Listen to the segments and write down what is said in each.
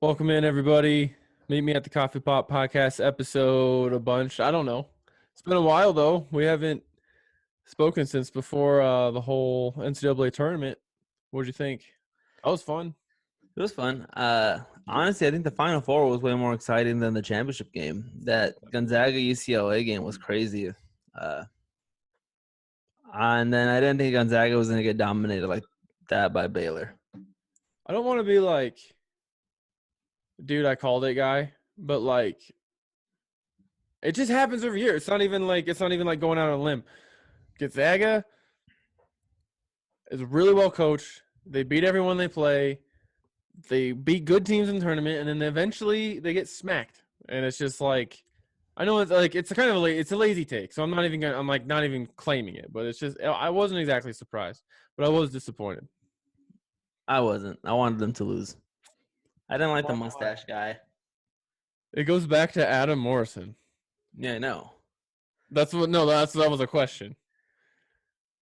Welcome in, everybody. Meet me at the Coffee Pot Podcast episode a bunch. I don't know. It's been a while, though. We haven't spoken since before the whole NCAA tournament. What'd you think? That was fun. It was fun. Honestly, I think the Final Four was way more exciting than the championship game. That Gonzaga UCLA game was crazy. And then I didn't think Gonzaga was going to get dominated like that by Baylor. I don't want to be like, dude, I called it guy, but like, it just happens every year. It's not even like going out on a limb. Gonzaga is really well coached. They beat everyone they play. They beat good teams in the tournament, and then eventually they get smacked. And it's just like, I know it's like it's a kind of it's a lazy take, so I'm not even claiming it, but it's just I wasn't exactly surprised, but I was disappointed. I wasn't. I wanted them to lose. I didn't like the mustache guy. It goes back to Adam Morrison. Yeah, I know. That was a question.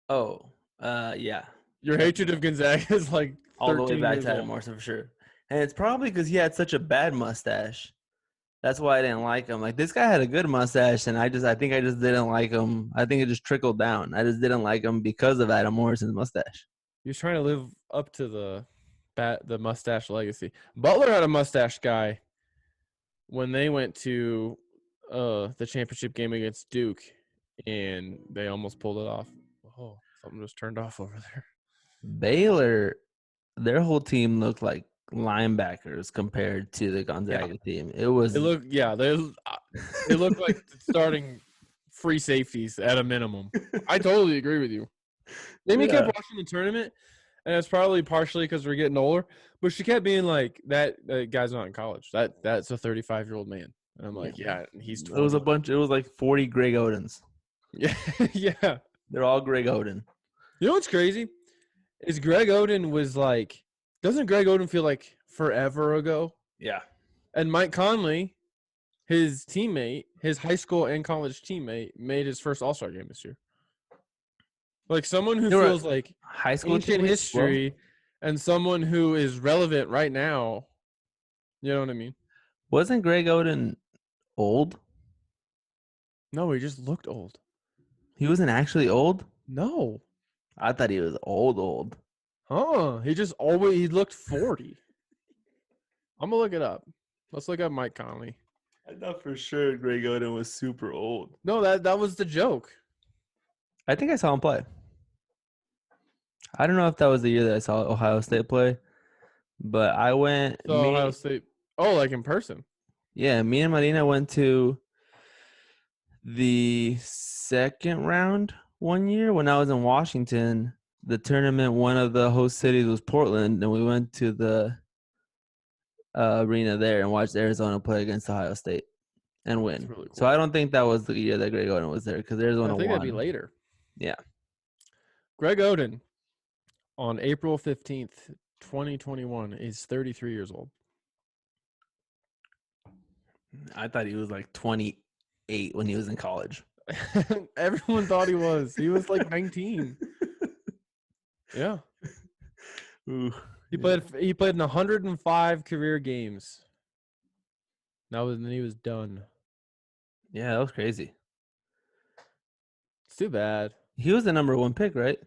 Oh, yeah. Your hatred of Gonzaga is like All the way 13 back years to Adam old. Morrison for sure. And it's probably because he had such a bad mustache. That's why I didn't like him. Like this guy had a good mustache, and I think I just didn't like him. I think it just trickled down. I just didn't like him because of Adam Morrison's mustache. He was trying to live up to the mustache legacy. Butler had a mustache guy when they went to the championship game against Duke, and they almost pulled it off. Oh, something just turned off over there. Baylor, their whole team looked like linebackers compared to the Gonzaga team. It was They look like starting free safeties at a minimum. I totally agree with you. Amy kept watching the tournament, and it's probably partially because we're getting older. But she kept being like, "That guy's not in college. That's a 35-year-old man." And I'm like, "Yeah, he's 20." It was a bunch. It was like 40 Greg Odens. Yeah, yeah. They're all Greg Oden. You know what's crazy is Greg Oden was like, doesn't Greg Oden feel like forever ago? Yeah. And Mike Conley, his teammate, his high school and college teammate, made his first All-Star game this year. Like someone who feels like high school ancient teammates, history and someone who is relevant right now. You know what I mean? Wasn't Greg Oden old? No, he just looked old. He wasn't actually old? No. I thought he was old. Huh. He looked 40. I'm gonna look it up. Let's look up Mike Conley. I thought for sure Greg Oden was super old. No, that was the joke. I think I saw him play. I don't know if that was the year that I saw Ohio State play, but I went. So Ohio State. Oh, like in person. Yeah, me and Marina went to the second round one year when I was in Washington. The tournament, one of the host cities was Portland, and we went to the arena there and watched Arizona play against Ohio State and win. Really cool. So I don't think that was the year that Greg Oden was there because Arizona won. I think that'd be later. Yeah. Greg Oden on April 15th, 2021 is 33 years old. I thought he was like 28 when he was in college. Everyone thought he was. He was like 19. Yeah. Ooh. He played in 105 career games. Then he was done. Yeah, that was crazy. It's too bad. He was the number one pick, right?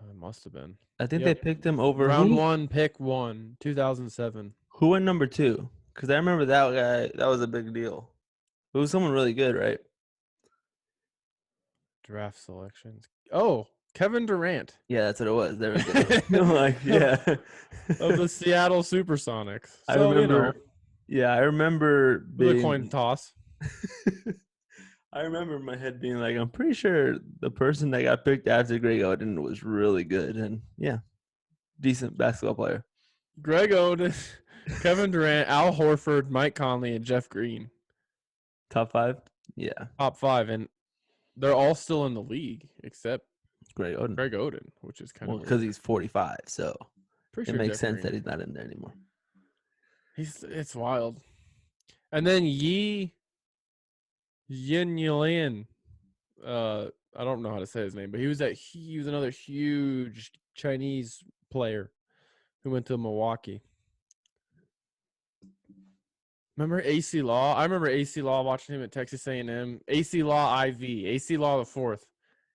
It must have been. I think they picked him over round 1, pick 1, 2007. Who went number 2? Because I remember that guy. That was a big deal. It was someone really good, right? Draft selections. Oh, Kevin Durant. Yeah, that's what it was. There we go. Like, yeah. Of the Seattle Supersonics. I remember. Yeah, I remember the coin toss. I remember my head being like, I'm pretty sure the person that got picked after Greg Oden was really good. And yeah, decent basketball player. Greg Oden, Kevin Durant, Al Horford, Mike Conley, and Jeff Green. Top 5? Yeah. Top 5. And they're all still in the league except Greg Oden, which is kind of because he's 45. So it makes sense Green. that he's not in there anymore. It's wild. And then Yin Yulian, I don't know how to say his name, but he was another huge Chinese player who went to Milwaukee. Remember AC Law? I remember AC Law watching him at Texas A&M. AC Law IV, AC Law the fourth.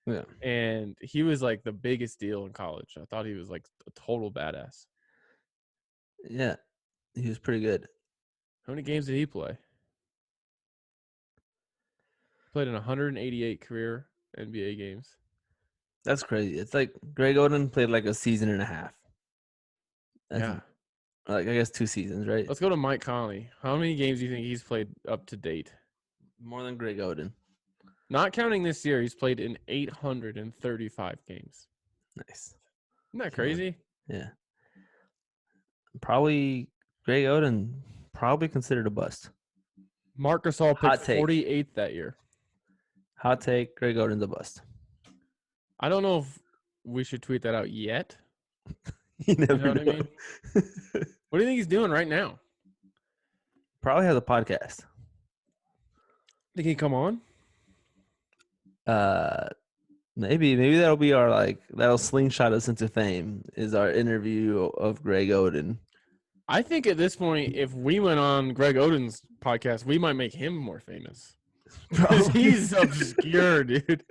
Yeah. And he was like the biggest deal in college. I thought he was like a total badass. Yeah. He was pretty good. How many games did he play? Played in 188 career NBA games. That's crazy. It's like Greg Oden played like a season and a half. That's Yeah. like I guess 2 seasons, right? Let's go to Mike Conley. How many games do you think he's played up to date? More than Greg Oden. Not counting this year, he's played in 835 games. Nice. Isn't that crazy? Yeah. Probably Greg Oden probably considered a bust. Marc Gasol Hot picked take. 48th that year. Hot take, Greg Oden's a bust. I don't know if we should tweet that out yet. You never know what I mean? What do you think he's doing right now? Probably has a podcast. Think he come on? Maybe that'll be our that'll slingshot us into fame is our interview of Greg Oden. I think at this point, if we went on Greg Oden's podcast, we might make him more famous. Because he's obscure, dude.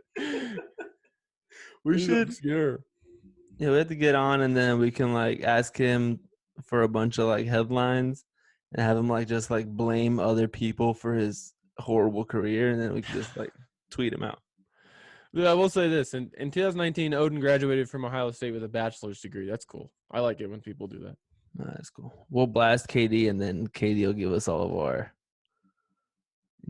We should. Obscure. Yeah, we have to get on and then we can ask him for a bunch of headlines and have him just blame other people for his horrible career, and then we can just tweet him out. Yeah, I will say this. In 2019, Oden graduated from Ohio State with a bachelor's degree. That's cool. I like it when people do that. That's cool. We'll blast KD, and then KD will give us all of our.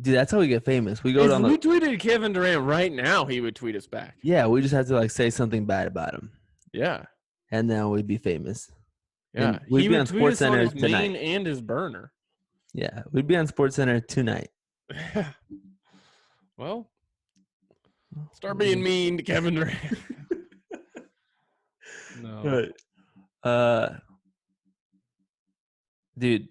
Dude, that's how we get famous. We go If down. we tweeted Kevin Durant right now, he would tweet us back. Yeah, we just have to say something bad about him. Yeah. And then we'd be famous. Yeah. And we'd he be would on tweet us on SportsCenter his tonight. main and his burner. Yeah, we'd be on SportsCenter tonight. Well, start being mean to Kevin Durant. No. Dude,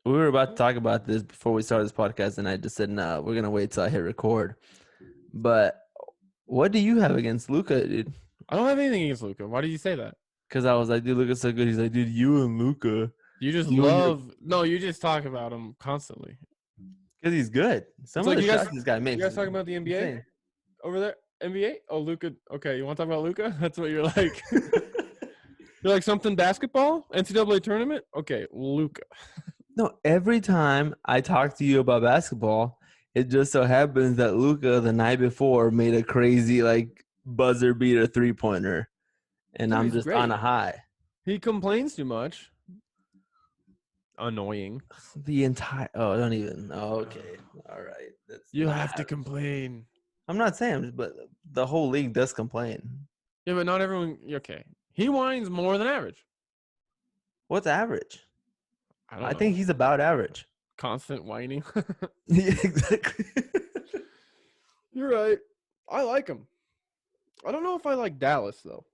we were about to talk about this before we started this podcast, and I just said, no, we're going to wait till I hit record. But what do you have against Luka, dude? I don't have anything against Luka. Why did you say that? Because I was like, dude, Luka's so good. He's like, dude, you and Luka. You just you just talk about him constantly. Because he's good. Some of the shots this guy makes. You guys talking about the NBA insane. over there? NBA? Oh, Luka. Okay, you want to talk about Luka? That's what you're like. You're like something basketball? NCAA tournament? Okay, Luka. No, every time I talk to you about basketball, it just so happens that Luka the night before made a crazy buzzer beater 3-pointer, and Dude, I'm he's just great. on a high. He complains too much. Annoying. The entire don't even. Oh, okay, all right. You have to complain. I'm not saying, but the whole league does complain. Yeah, but not everyone. Okay, he whines more than average. What's average? I don't know. think he's about average. Constant whining. Yeah, exactly. You're right. I like him. I don't know if I like Dallas though.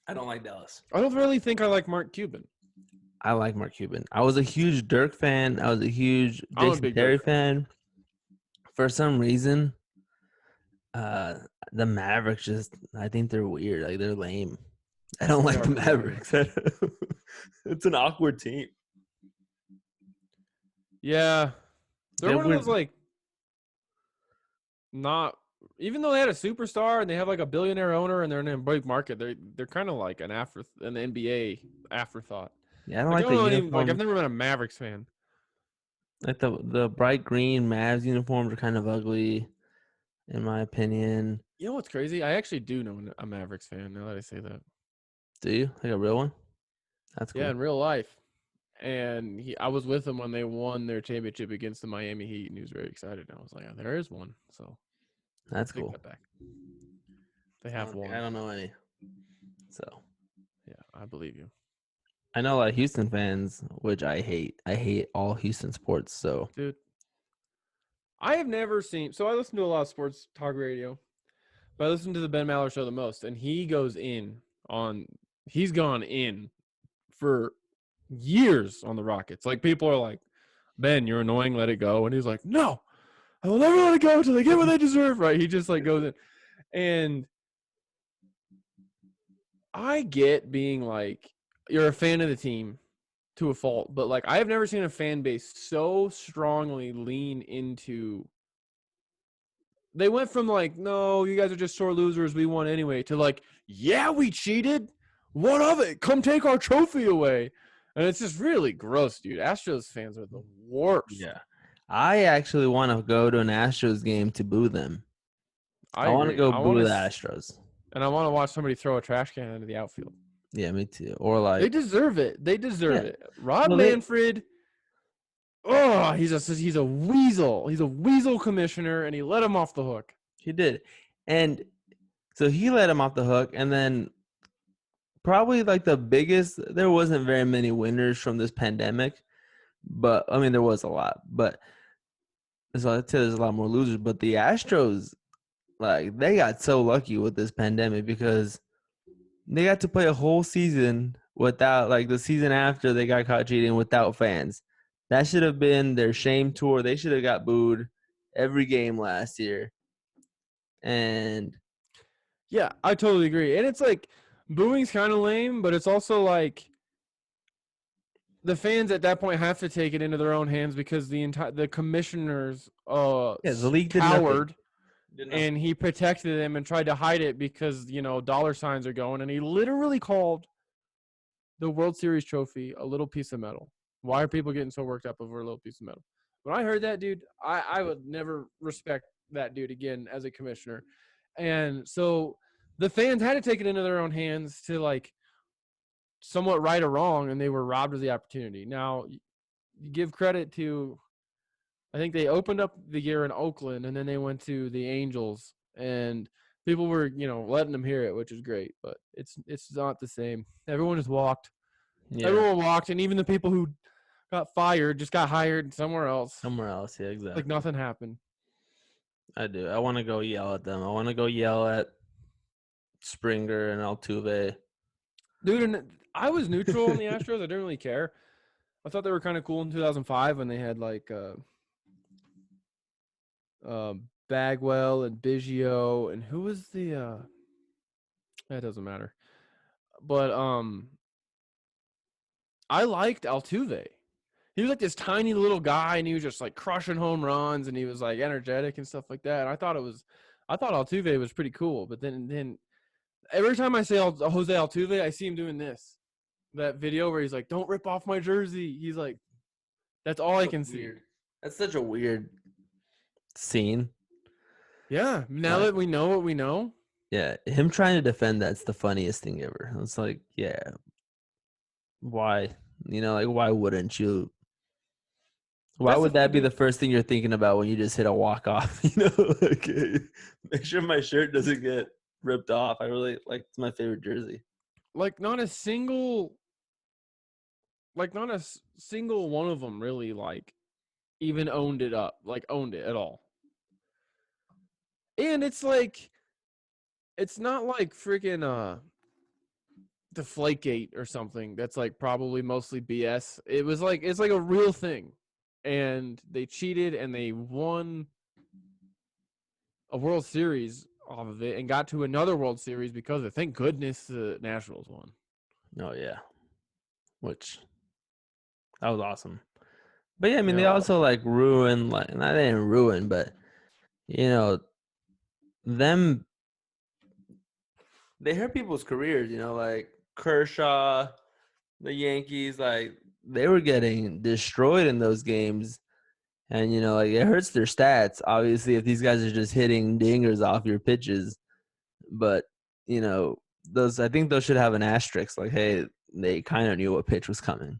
I don't like Dallas. I don't really think I like Mark Cuban. I like Mark Cuban. I was a huge Dirk fan. I was a huge I'm a Jason big Terry Dirk fan. For some reason, the Mavericks I think they're weird. They're lame. I don't like the Mavericks. It's an awkward team. Yeah. They're one of those not even though they had a superstar and they have a billionaire owner and they're in a big market, they're kind of like an NBA afterthought. Yeah, I don't like the uniform. I've never been a Mavericks fan. The bright green Mavs uniforms are kind of ugly, in my opinion. You know what's crazy? I actually do know a Mavericks fan now that I say that. Do you? A real one? That's cool. Yeah, in real life. And I was with him when they won their championship against the Miami Heat, and he was very excited. And I was like, oh, there is one. So that's cool. Take that back. They have one. I don't know any. So yeah, I believe you. I know a lot of Houston fans, which I hate. I hate all Houston sports. So, dude, I have never seen. So I listen to a lot of sports talk radio, but I listen to the Ben Maller show the most, and he goes in on. He's gone in for years on the Rockets. People are like, Ben, you're annoying. Let it go. And he's like, no, I will never let it go until they get what they deserve. Right? He just goes in, and I get being you're a fan of the team to a fault, but like I have never seen a fan base so strongly lean into. They went from like, no, you guys are just sore losers, we won anyway, to like, yeah, we cheated. What of it? Come take our trophy away. And it's just really gross, dude. Astros fans are the worst. Yeah. I actually want to go to an Astros game to boo them. I want to agree. go I want boo the to, Astros. and I want to watch somebody throw a trash can into the outfield. Yeah, me too. Or They like, deserve it. They deserve yeah. it. Rob Well, Manfred. Oh, he's a weasel. He's a weasel commissioner, and he let him off the hook. he did. And so he let him off the hook. And then probably like the biggest, there wasn't very many winners from this pandemic. But I mean, there was a lot. But so I'd say there's a lot more losers. But the Astros, like, they got so lucky with this pandemic because they got to play a whole season without, like, the season after they got caught cheating without fans. That should have been their shame tour. They should have got booed every game last year. And Yeah, I totally agree. And it's like booing's kind of lame, but it's also like the fans at that point have to take it into their own hands because the commissioners yeah, the league did nothing. cowered and he protected them and tried to hide it because, dollar signs are going, and he literally called the World Series trophy a little piece of metal. Why are people getting so worked up over a little piece of metal? When I heard that, dude, I would never respect that dude again as a commissioner. And so the fans had to take it into their own hands to like somewhat right or wrong, and they were robbed of the opportunity. Now, you give credit to, I think they opened up the year in Oakland, and then they went to the Angels, and people were, letting them hear it, which is great, but it's not the same. Everyone just walked. Yeah. Everyone walked, and even the people who got fired just got hired somewhere else. Somewhere else, yeah, exactly. Like nothing happened. I do. I want to go yell at them. I want to go yell at Springer and Altuve. Dude, and I was neutral on the Astros. I didn't really care. I thought they were kind of cool in 2005 when they had like Bagwell and Biggio, and who was the that doesn't matter. But I liked Altuve. He was like this tiny little guy, and he was just like crushing home runs, and he was like energetic and stuff like that. And I thought Altuve was pretty cool. But then every time I say Jose Altuve, I see him doing this. That video where he's like, "Don't rip off my jersey." He's like, that's all I can see. That's such a weird scene. Yeah. Now that we know what we know. Yeah. Him trying to defend that's the funniest thing ever. It's like, yeah. Why? Why wouldn't you? Why would that be the first thing you're thinking about when you just hit a walk-off? Make sure my shirt doesn't get ripped off. I really it's my favorite jersey. Like not a single one of them really even owned it at all. And it's like, it's not like freaking Deflategate or something that's like probably mostly BS. It's like a real thing, and they cheated and they won a World Series off of it and got to another World Series because of it. Thank goodness the Nationals won. Oh yeah, which that was awesome. But yeah, I mean, they also ruined, not they didn't ruin, but them, they hurt people's careers. Like Kershaw, the Yankees, they were getting destroyed in those games, and it hurts their stats. Obviously, if these guys are just hitting dingers off your pitches, but I think those should have an asterisk. Like, hey, they kind of knew what pitch was coming.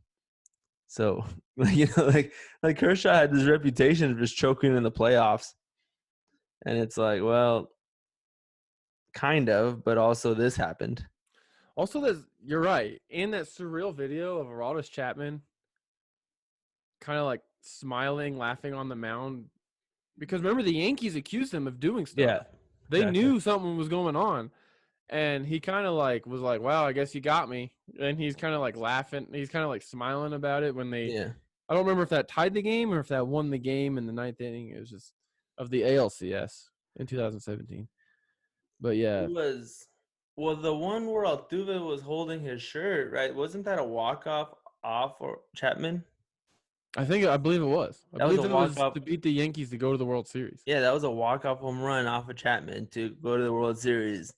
So, like Kershaw had this reputation of just choking in the playoffs. And it's like, well, kind of, but also this happened. Also, you're right. In that surreal video of Aroldis Chapman kind of like smiling, laughing on the mound. Because remember, the Yankees accused him of doing stuff. Yeah. They knew something was going on. And he kind of was like, wow, I guess you got me. And he's kind of like laughing. He's kind of like smiling about it when they I don't remember if that tied the game or if that won the game in the ninth inning. It was just of the ALCS in 2017. But yeah. It was the one where Altuve was holding his shirt, right? Wasn't that a walk-off off or Chapman. I believe it was. I That was believe a it was walk-off. to beat the Yankees to go to the World Series. Yeah, that was a walk-off home run off of Chapman to go to the World Series.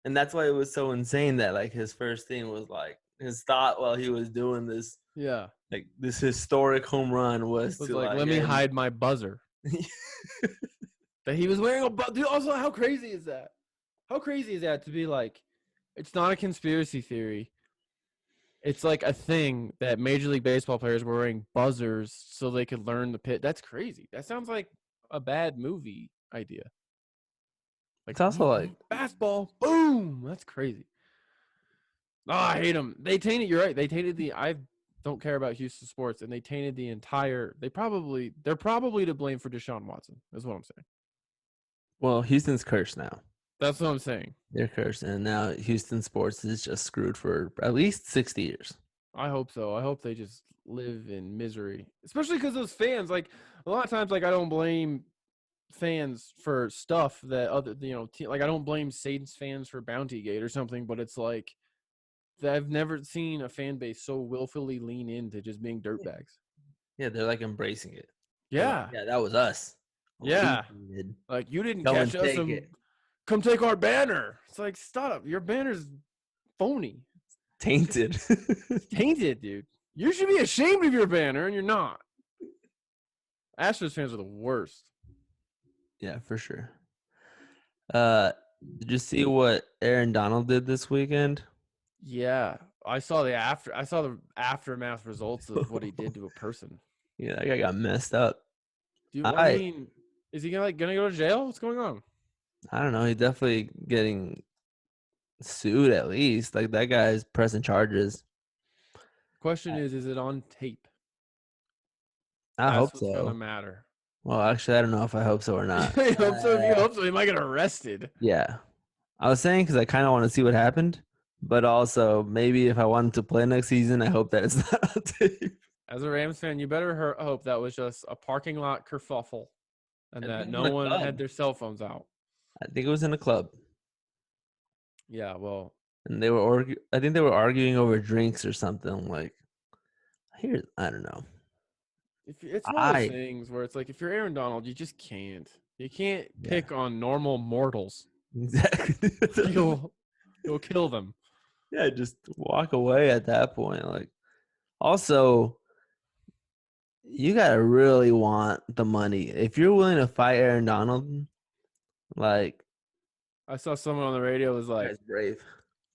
And that's why it was so insane that like his first thing was like his thought while he was doing this Yeah. like this historic home run was It was to like, like let me hide my buzzer. That he was wearing a buzzer. Dude, also, how crazy is that? How crazy is that to be like, it's not a conspiracy theory. It's like a thing that Major League Baseball players were wearing buzzers so they could learn the pit. That's crazy. That sounds like a bad movie idea. Like, It's also like fastball, boom. That's crazy. Oh, I hate them. They tainted. You're right. They tainted the. I don't care about Houston sports, and they tainted the entire. They're probably to blame for Deshaun Watson. Is what I'm saying. well, Houston's cursed now. That's what I'm saying. They're cursed, and now Houston sports is just screwed for at least 60 years. I hope so. I hope they just live in misery, especially because those fans. Like a lot of times, like I don't blame fans for stuff that other like I don't blame Saints fans for Bounty Gate or something, but it's like I've never seen a fan base so willfully lean into just being dirtbags. Yeah, they're like embracing it. Yeah. Like, yeah, that was us. Yeah. We did. Like you didn't Come catch and us take and it. come take our banner. It's like stop. Your banner's phony. Tainted. It's tainted, dude. You should be ashamed of your banner, and you're not. Astros fans are the worst. Yeah, for sure. Did you see what Aaron Donald did this weekend? Yeah, I saw the aftermath results of what he did to a person. Yeah, that guy got messed up. Dude, I mean, is he gonna go to jail? What's going on? I don't know. He's definitely getting sued at least. Like that guy's pressing charges. Question is it on tape? I hope That's what's gonna so. matter. Well, actually, I don't know if I hope so or not. I hope so. If you hope so, he might get arrested. Yeah. I was saying because I kind of want to see what happened, but also maybe if I wanted to play next season, I hope that it's not on tape. As a Rams fan, you better hope that was just a parking lot kerfuffle and I that think no in a one club. had their cell phones out. I think it was in a club, Yeah, well, and they were I think they were arguing over drinks or something. Like, I don't know. it's one of those things where it's like if you're Aaron Donald, you just can't. You can't pick on normal mortals. Exactly. You'll kill them. Yeah, just walk away at that point. Like, also, you gotta really want the money. If you're willing to fight Aaron Donald, like, I saw someone on the radio was like, that's brave.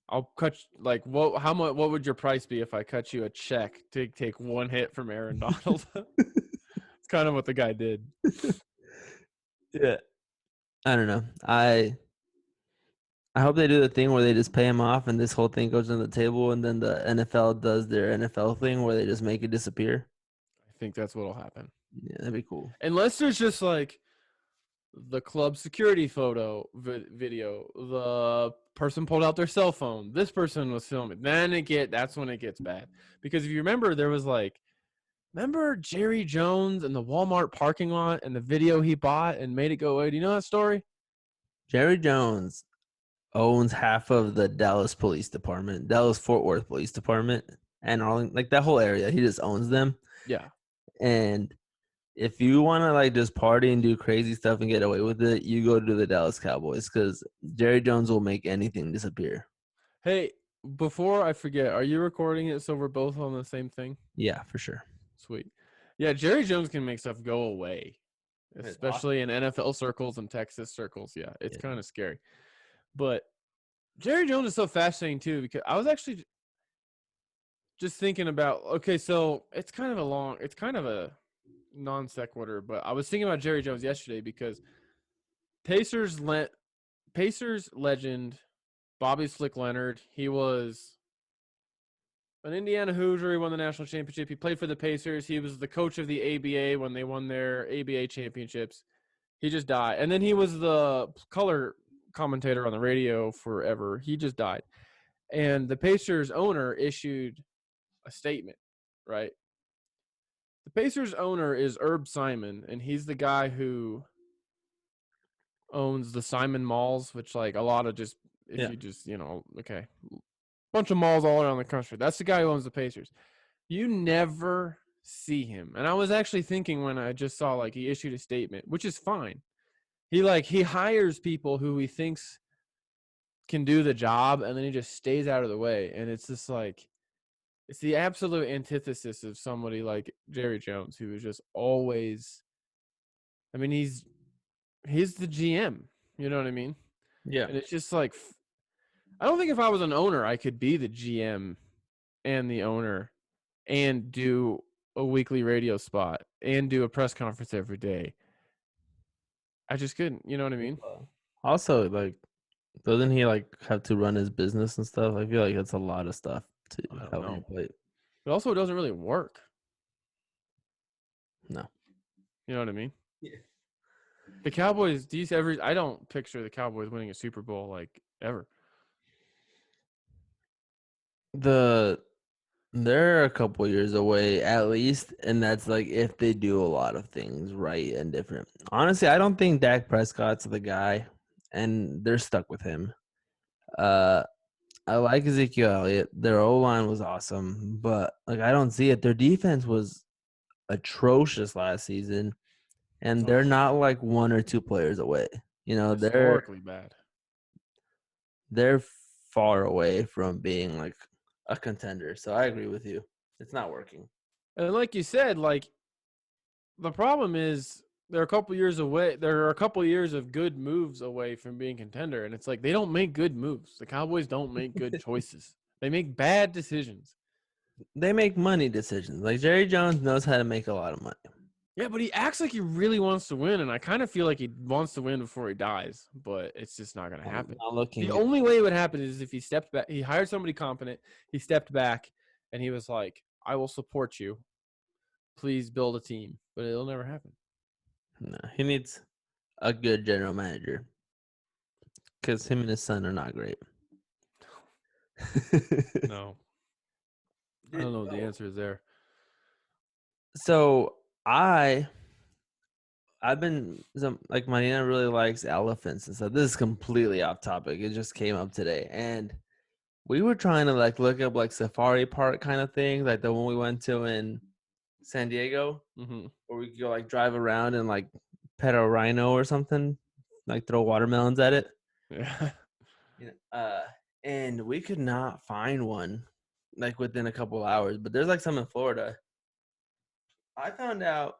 I'll cut like how much what would your price be if I cut you a check to take one hit from Aaron Donald? It's kind of what the guy did. Yeah. I don't know. I hope they do the thing where they just pay him off and this whole thing goes on the table and then the NFL does their NFL thing where they just make it disappear. I think that's what'll happen. Yeah, that'd be cool. Unless there's just like the club security photo video, the person pulled out their cell phone, this person was filming, that's when it gets bad. Because if you remember, there was like, remember Jerry Jones in the Walmart parking lot and the video he bought and made it go away? Do you know that story? Jerry Jones owns half of the Dallas Police Department, Dallas Fort Worth Police Department, and Arlington, like that whole area. He just owns them. Yeah. And if you want to like just party and do crazy stuff and get away with it, you go to the Dallas Cowboys because Jerry Jones will make anything disappear. Hey, before I forget, are you recording it so we're both on the same thing? Yeah, for sure. Sweet. Yeah, Jerry Jones can make stuff go away, especially in NFL circles and Texas circles. Yeah, it's kind of scary. But Jerry Jones is so fascinating too because I was actually just thinking about, okay, so it's kind of a non sequitur, but I was thinking about Jerry Jones yesterday because Pacers legend Bobby Slick Leonard, he was an Indiana Hoosier. He won the national championship. He played for the Pacers. He was the coach of the ABA when they won their ABA championships. He just died. And then he was the color commentator on the radio forever. He just died. And the Pacers owner issued a statement, right? The Pacers owner is Herb Simon, and he's the guy who owns the Simon Malls, which like a lot of just, you just, okay, bunch of malls all around the country. That's the guy who owns the Pacers. You never see him. And I was actually thinking when I just saw like he issued a statement, which is fine. He hires people who he thinks can do the job, and then he just stays out of the way. And it's just like it's the absolute antithesis of somebody like Jerry Jones, who is just always. I mean, he's the GM. You know what I mean? Yeah. And it's just like I don't think if I was an owner, I could be the GM and the owner and do a weekly radio spot and do a press conference every day. I just couldn't. You know what I mean? Also, like, doesn't he like have to run his business and stuff? I feel like that's a lot of stuff to I don't have on your know. plate. But also, it doesn't really work. No. You know what I mean? Yeah. The Cowboys, I don't picture the Cowboys winning a Super Bowl like ever. They're a couple years away at least, and that's like if they do a lot of things right and different. Honestly, I don't think Dak Prescott's the guy, and they're stuck with him. I like Ezekiel Elliott. Their O line was awesome, but like I don't see it. Their defense was atrocious last season, and they're not like one or two players away. You know, Historically bad. they're far away from being like a contender. So I agree with you. It's not working. And like you said, like the problem is they're a couple years away. There are a couple years of good moves away from being contender, and it's like they don't make good moves. The Cowboys don't make good choices. They make bad decisions. They make money decisions. Like Jerry Jones knows how to make a lot of money. Yeah, but he acts like he really wants to win, and I kind of feel like he wants to win before he dies, but it's just not going to happen. Not looking The only way it would happen is if he stepped back. He hired somebody competent. He stepped back, and he was like, "I will support you. Please build a team." But it'll never happen. No, he needs a good general manager because him and his son are not great. No, I don't know what the answer is there. So I've been like Marina really likes elephants and stuff. This is completely off topic. It just came up today, and we were trying to like look up like safari park kind of thing, like the one we went to in San Diego, where we could go like drive around and like pet a rhino or something, like throw watermelons at it. Yeah. And we could not find one like within a couple hours, but there's like some in Florida. I found out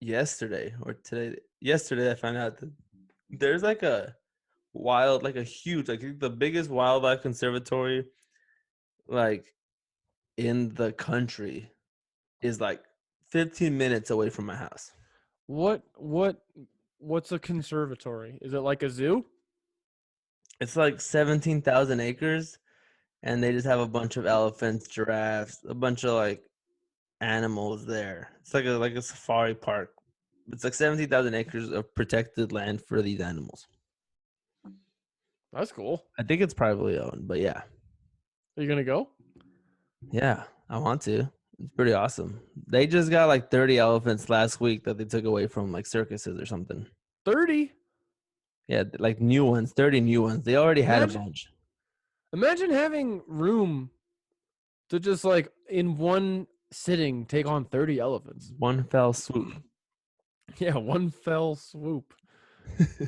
yesterday or today. Yesterday, I found out that there's like a wild, like a huge, like the biggest wildlife conservatory, like in the country, is like 15 minutes away from my house. What's a conservatory? Is it like a zoo? It's like 17,000 acres, and they just have a bunch of elephants, giraffes, a bunch of like animals there. It's like a safari park. It's like 17,000 acres of protected land for these animals. That's cool. I think it's privately owned, but yeah. Are you gonna go? Yeah, I want to. It's pretty awesome. They just got like 30 elephants last week that they took away from like circuses or something. 30? Yeah, like new ones, 30 new ones. They already had a bunch. Imagine having room to just like in one sitting take on 30 elephants. One fell swoop. Yeah, one fell swoop.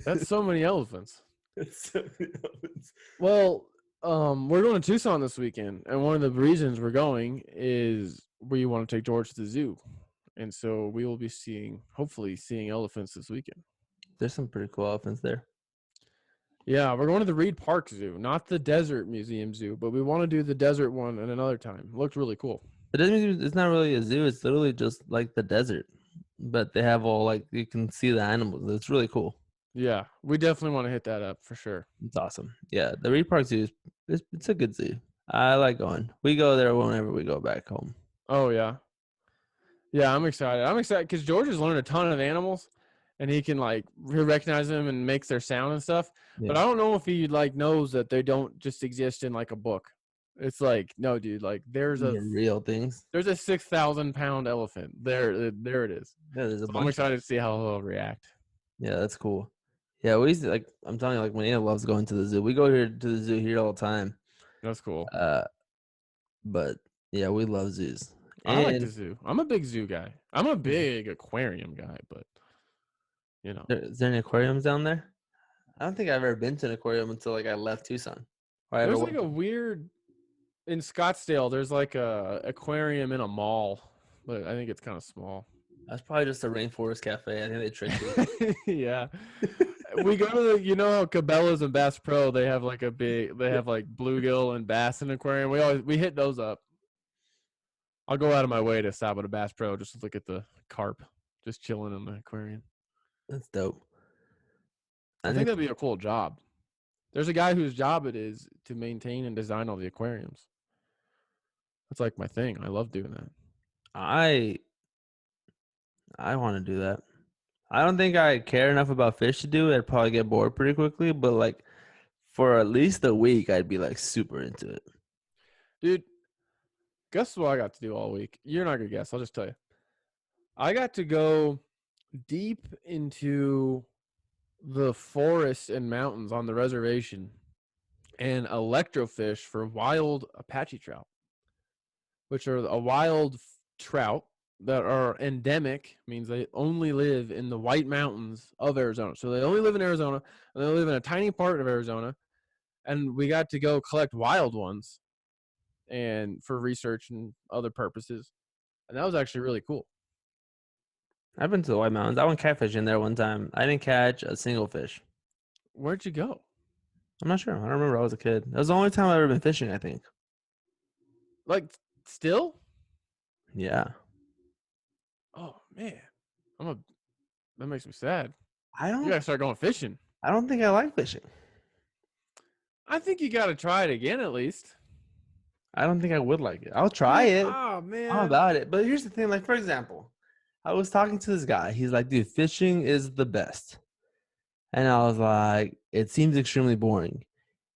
That's so many elephants. That's so many elephants. Well, we're going to Tucson this weekend, and one of the reasons we're going is we want to take George to the zoo. And so we will be hopefully seeing elephants this weekend. There's some pretty cool elephants there. Yeah, we're going to the Reed Park Zoo, not the Desert Museum Zoo, but we want to do the desert one at another time. It looked really cool. The Desert Museum, it's not really a zoo. It's literally just like the desert, but they have all like you can see the animals. It's really cool. Yeah, we definitely want to hit that up for sure. It's awesome. Yeah, the Reed Park Zoo it's a good zoo. I like going. We go there whenever we go back home. Oh yeah, yeah. I'm excited. I'm excited because George has learned a ton of animals, and he can like recognize them and makes their sound and stuff. Yeah. But I don't know if he like knows that they don't just exist in like a book. It's like, no, dude. Like there's real things. There's a 6,000-pound elephant. There it is. Yeah, there's a bunch. I'm excited to see how he'll react. Yeah, that's cool. Yeah, we used to, like I'm telling you, like Manina loves going to the zoo. We go here to the zoo here all the time. That's cool. But Yeah, we love zoos. I like the And zoo. I'm a big zoo guy. I'm a big aquarium guy, but you know, is there any aquariums down there? I don't think I've ever been to an aquarium until like I left Tucson. Or I ever there's like went. a weird in Scottsdale. There's like a aquarium in a mall, but I think it's kind of small. That's probably just a rainforest cafe. I think they tricked you. Yeah. We go to the, you know how Cabela's and Bass Pro, they have like they Yeah. have like bluegill and bass in aquarium. We hit those up. I'll go out of my way to stop at a Bass Pro just to look at the carp, just chilling in the aquarium. That's dope. I I think think that'd be a cool job. There's a guy whose job it is to maintain and design all the aquariums. That's like my thing. I love doing that. I I want to do that. I don't think I care enough about fish to do it. I'd probably get bored pretty quickly, but like for at least a week, I'd be like super into it. Dude, guess what I got to do all week? You're not going to guess. I'll just tell you. I got to go deep into the forest and mountains on the reservation and electrofish for wild Apache trout, which are a wild trout that are endemic, means they only live in the White Mountains of Arizona. So they only live in Arizona, and they live in a tiny part of Arizona. And we got to go collect wild ones and for research and other purposes. And that was actually really cool. I've been to the White Mountains. I went catfishing there one time. I didn't catch a single fish. Where'd you go? I'm not sure. I don't remember. I was a kid. That was the only time I've ever been fishing, I think. Like, still? Yeah. Oh, man. That makes me sad. I You don't gotta start going fishing. I don't think I like fishing. I think you gotta try it again at least. I don't think I would like it. I'll try it. Oh I'm man. about it. But here's the thing, like for example, I was talking to this guy. He's like, dude, fishing is the best. And I was like, it seems extremely boring.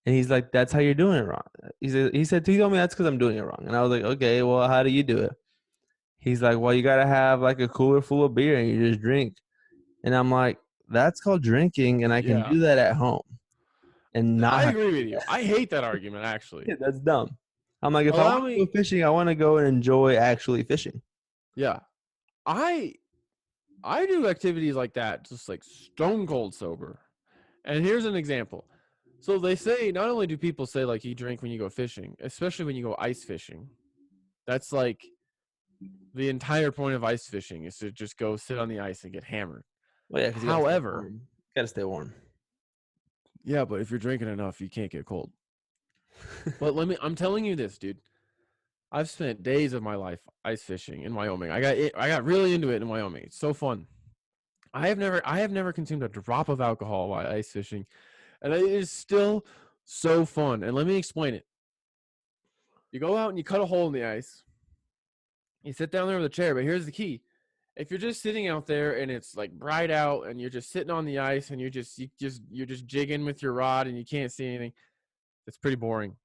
And he's like, that's how you're doing it wrong. He told me that's because I'm doing it wrong. And I was like, okay, well, how do you do it? He's like, well, you gotta have like a cooler full of beer and you just drink. And I'm like, that's called drinking, and I can Yeah. do that at home and not I have. agree with you. I hate that argument actually. Yeah, that's dumb. I'm like, if I Allow want to me. go fishing, I want to go and enjoy actually fishing. Yeah. I I do activities like that just like stone cold sober. And here's an example. So they say not only do people say like you drink when you go fishing, especially when you go ice fishing. That's like the entire point of ice fishing is to just go sit on the ice and get hammered. Well, yeah, because you gotta stay However, warm. Gotta stay warm. yeah, but if you're drinking enough, you can't get cold. But I'm telling you this, dude. I've spent days of my life ice fishing in Wyoming. I got really into it in Wyoming. It's so fun. I have never consumed a drop of alcohol while ice fishing, and it is still so fun. And let me explain it. You go out and you cut a hole in the ice. You sit down there with a chair, but here's the key. If you're just sitting out there and it's like bright out and you're just sitting on the ice and you're just jigging with your rod and you can't see anything, it's pretty boring.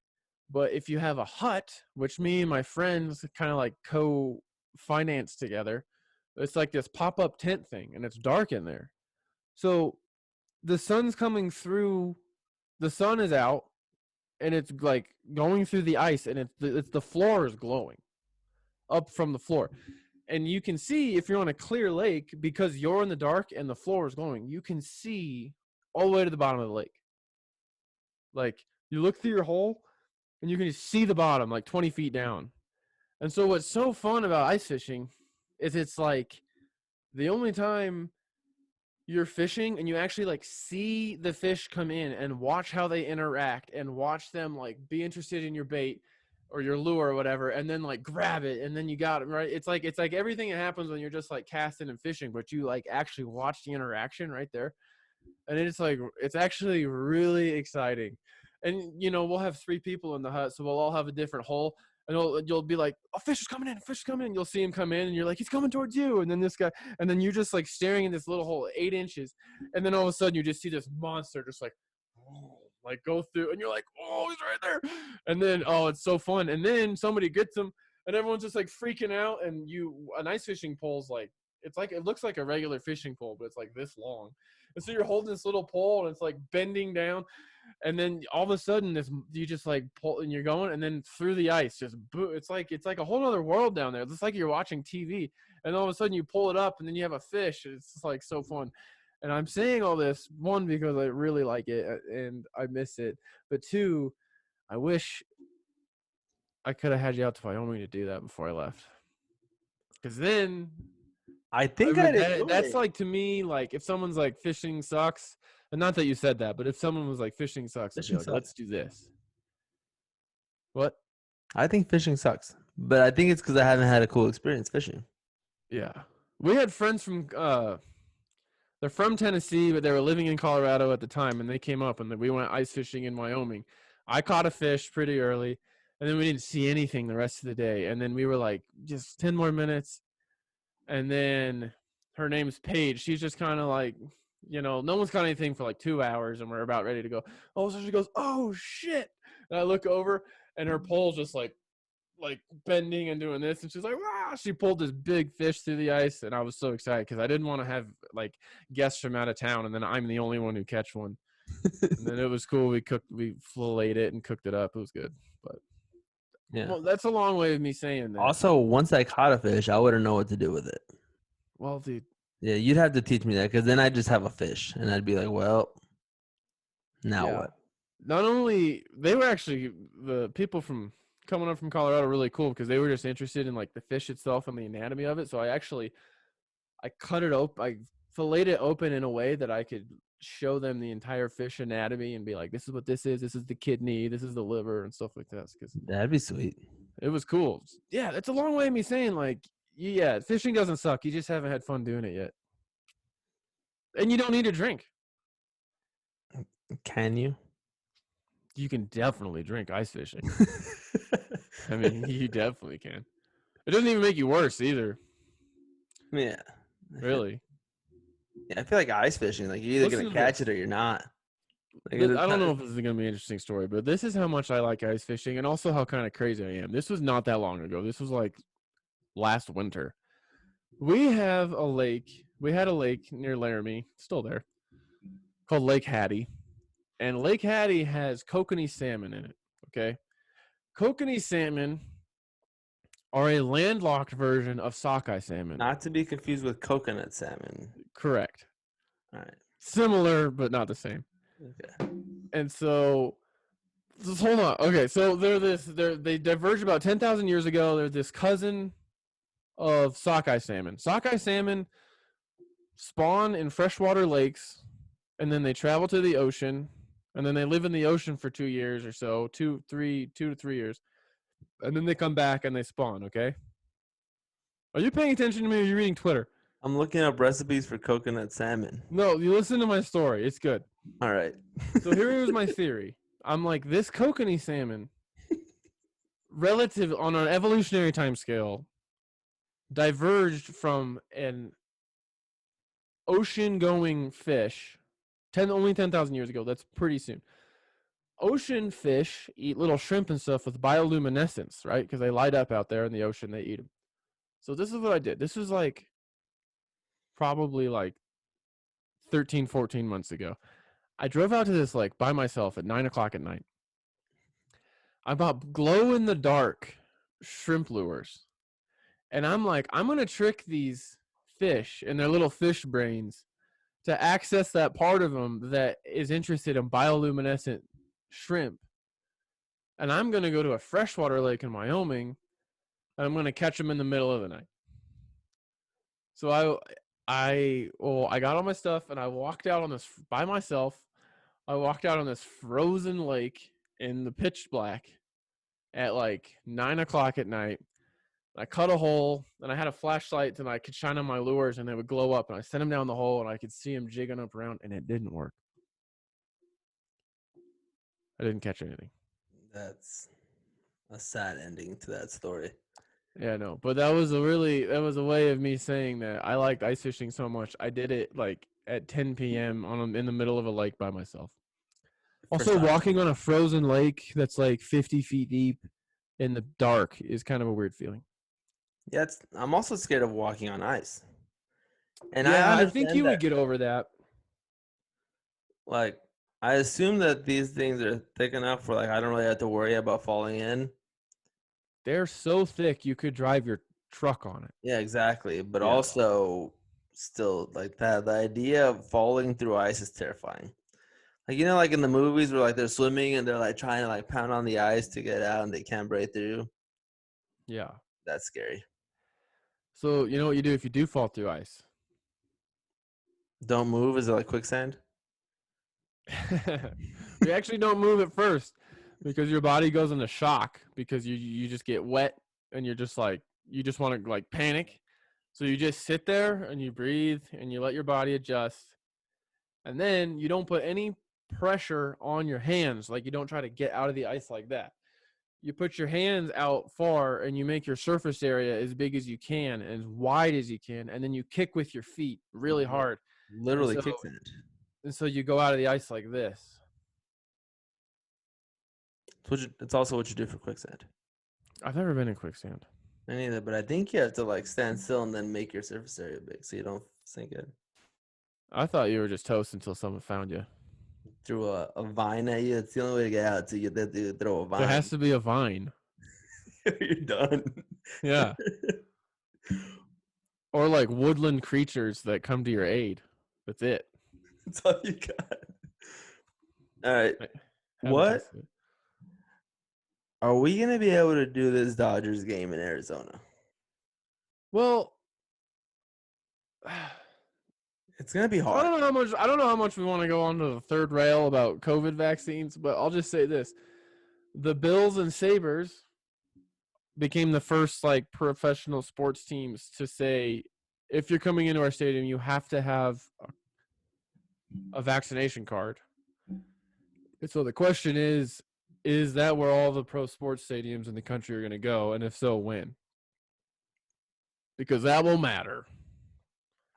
But if you have a hut, which me and my friends kind of like co-finance together, it's like this pop-up tent thing and it's dark in there. So the sun's coming through, the sun is out and it's like going through the ice and it's the floor is glowing up from the floor. And you can see if you're on a clear lake because you're in the dark and the floor is glowing, you can see all the way to the bottom of the lake. Like you look through your hole and you can just see the bottom like 20 feet down. And so what's so fun about ice fishing is it's like the only time you're fishing and you actually like see the fish come in and watch how they interact and watch them like be interested in your bait or your lure or whatever, and then like grab it and then you got it, right? It's like everything that happens when you're just like casting and fishing, but you like actually watch the interaction right there. And it's like it's actually really exciting. And you know, we'll have 3 people in the hut, so we'll all have a different hole. And you'll be like, "Oh, fish is coming in! Fish is coming in!" You'll see him come in, and you're like, "He's coming towards you!" And then this guy, and then you're just like staring in this little hole, 8 inches, and then all of a sudden you just see this monster just like go through, and you're like, "Oh, he's right there!" And then it's so fun. And then somebody gets him, and everyone's just like freaking out. And an ice fishing pole's like it looks like a regular fishing pole, but it's like this long. And so you're holding this little pole, and it's like bending down. And then all of a sudden, you just like pull and you're going, and then through the ice, just it's like a whole other world down there. It's like you're watching TV, and all of a sudden you pull it up, and then you have a fish. And it's just like so fun. And I'm saying all this one because I really like it and I miss it, but two, I wish I could have had you out to Wyoming to do that before I left. Because then I think I'd enjoy that's it. like, to me, like if someone's like fishing sucks, and not that you said that, but if someone was like fishing sucks, I'd be Fishing like, sucks. let's do this. What? I think fishing sucks, but I think it's because I haven't had a cool experience fishing. Yeah. We had friends from they're from Tennessee, but they were living in Colorado at the time, and they came up and we went ice fishing in Wyoming. I caught a fish pretty early, and then we didn't see anything the rest of the day. And then we were like, just 10 more minutes. And then her name's Paige. She's just kind of like, no one's caught anything for like 2 hours, and we're about ready to go. Oh, so she goes, oh shit. And I look over, and her pole's just like bending and doing this, and she's like, wow. She pulled this big fish through the ice, and I was so excited because I didn't want to have like guests from out of town, and then I'm the only one who catch one. And then it was cool. We filleted it and cooked it up. It was good. But Yeah. well, that's a long way of me saying that. Also, once I caught a fish, I wouldn't know what to do with it. Well, dude. Yeah, you'd have to teach me that because then I'd just have a fish and I'd be like, well, now Yeah. what? Not only they were actually the people from coming up from Colorado really cool because they were just interested in like the fish itself and the anatomy of it. So I cut it open. I filleted it open in a way that I could show them the entire fish anatomy and be like, this is what this is. This is the kidney. This is the liver and stuff like that. Because That'd be sweet. it was cool. Yeah, that's a long way of me saying like, yeah, fishing doesn't suck. You just haven't had fun doing it yet. And you don't need to drink. Can you? You can definitely drink ice fishing. I mean, you definitely can. It doesn't even make you worse either. Yeah. Really. Yeah, I feel like ice fishing, like you're either Listen gonna to catch this. it or you're not. Like, I don't know if this is going to be an interesting story, but this is how much I like ice fishing and also how kind of crazy I am. This was not that long ago. This was like last winter. We have a lake. We had a lake near Laramie, still there, called Lake Hattie. And Lake Hattie has kokanee salmon in it, okay? Kokanee salmon are a landlocked version of sockeye salmon. Not to be confused with coconut salmon. Correct. All right. Similar, but not the same. Okay. And so, just hold on. Okay, so they diverged about 10,000 years ago. They're this cousin of sockeye salmon. Sockeye salmon spawn in freshwater lakes, and then they travel to the ocean, and then they live in the ocean for 2 years or so, 2 to 3 years, and then they come back and they spawn. Okay. Are you paying attention to me? Or are you reading Twitter? I'm looking up recipes for coconut salmon. No, you listen to my story. It's good. All right. So here was my theory. I'm like, this kokanee salmon, relative on an evolutionary time scale, diverged from an ocean-going fish only 10,000 years ago. That's pretty soon. Ocean fish eat little shrimp and stuff with bioluminescence, right? Because they light up out there in the ocean. They eat them. So this is what I did. This was like probably like 13, 14 months ago. I drove out to this lake by myself at 9 o'clock at night. I bought glow-in-the-dark shrimp lures. And I'm like, I'm going to trick these fish and their little fish brains to access that part of them that is interested in bioluminescent shrimp. And I'm going to go to a freshwater lake in Wyoming, and I'm going to catch them in the middle of the night. So I got all my stuff, and I walked out on this by myself. I walked out on this frozen lake in the pitch black at like 9 o'clock at night. I cut a hole, and I had a flashlight, and I could shine on my lures, and they would glow up. And I sent them down the hole, and I could see them jigging up around, and it didn't work. I didn't catch anything. That's a sad ending to that story. Yeah, no, but that was a way of me saying that I liked ice fishing so much. I did it like at 10 p.m. in the middle of a lake by myself. Also, walking on a frozen lake that's like 50 feet deep in the dark is kind of a weird feeling. Yeah, I'm also scared of walking on ice. And yeah, I think you would get over that. Like, I assume that these things are thick enough where like I don't really have to worry about falling in. They're so thick you could drive your truck on it. Yeah, exactly. But Yeah. also, still like that, the idea of falling through ice is terrifying. Like like in the movies where like they're swimming and they're like trying to like pound on the ice to get out and they can't break through. Yeah. That's scary. So you know what you do if you do fall through ice? Don't move. Is it like quicksand? You actually don't move at first because your body goes into shock because you just get wet and you're just like you just want to like panic. So you just sit there and you breathe and you let your body adjust. And then you don't put any pressure on your hands. Like you don't try to get out of the ice like that. You put your hands out far and you make your surface area as big as you can, as wide as you can, and then you kick with your feet really hard. And Literally so quicksand. and so you go out of the ice like this. It's also what you do for quicksand. I've never been in quicksand. Me neither, but I think you have to like stand still and then make your surface area big so you don't sink it. I thought you were just toast until someone found you. Threw a vine at you. It's the only way to get out. So you have to throw a There vine. has to be a vine. You're done. Yeah. Or like woodland creatures that come to your aid. That's it. That's all you got. All right. Haven't What tested it. are we gonna be able to do this Dodgers game in Arizona? Well, It's gonna be I hard. don't know how much we want to go on to the third rail about COVID vaccines, but I'll just say this. The Bills and Sabres became the first like professional sports teams to say if you're coming into our stadium, you have to have a vaccination card. And so the question is that where all the pro sports stadiums in the country are going to go? And if so, when? Because that will matter.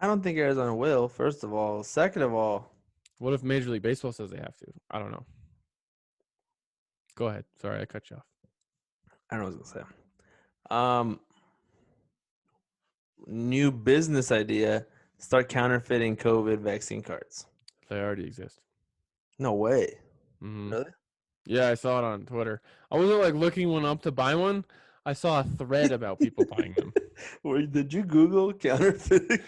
I don't think Arizona will. First of all, second of all, What if Major League Baseball says they have to? I don't know. Go ahead. Sorry, I cut you off. I don't know what I was gonna say. New business idea: start counterfeiting COVID vaccine cards. They already exist. No way. Mm-hmm. Really? Yeah, I saw it on Twitter. I wasn't like looking one up to buy one. I saw a thread about people buying them. Did you Google counterfeiting?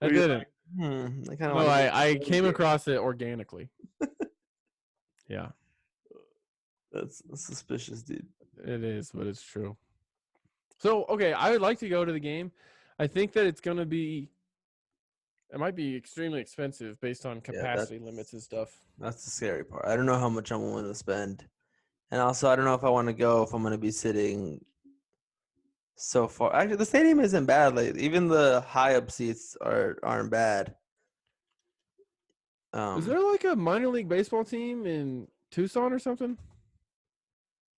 I Were you didn't. like, I kind of No, want I came across it organically. Yeah, That's suspicious, dude. it is, but it's true. So, okay, I would like to go to the game. I think that it's going to be, it might be extremely expensive based on capacity limits and stuff. That's the scary part. I don't know how much I'm willing to spend. And also, I don't know if I want to go if I'm going to be sitting so far. Actually, the stadium isn't bad. Like even the high up seats aren't bad. Is there like a minor league baseball team in Tucson or something?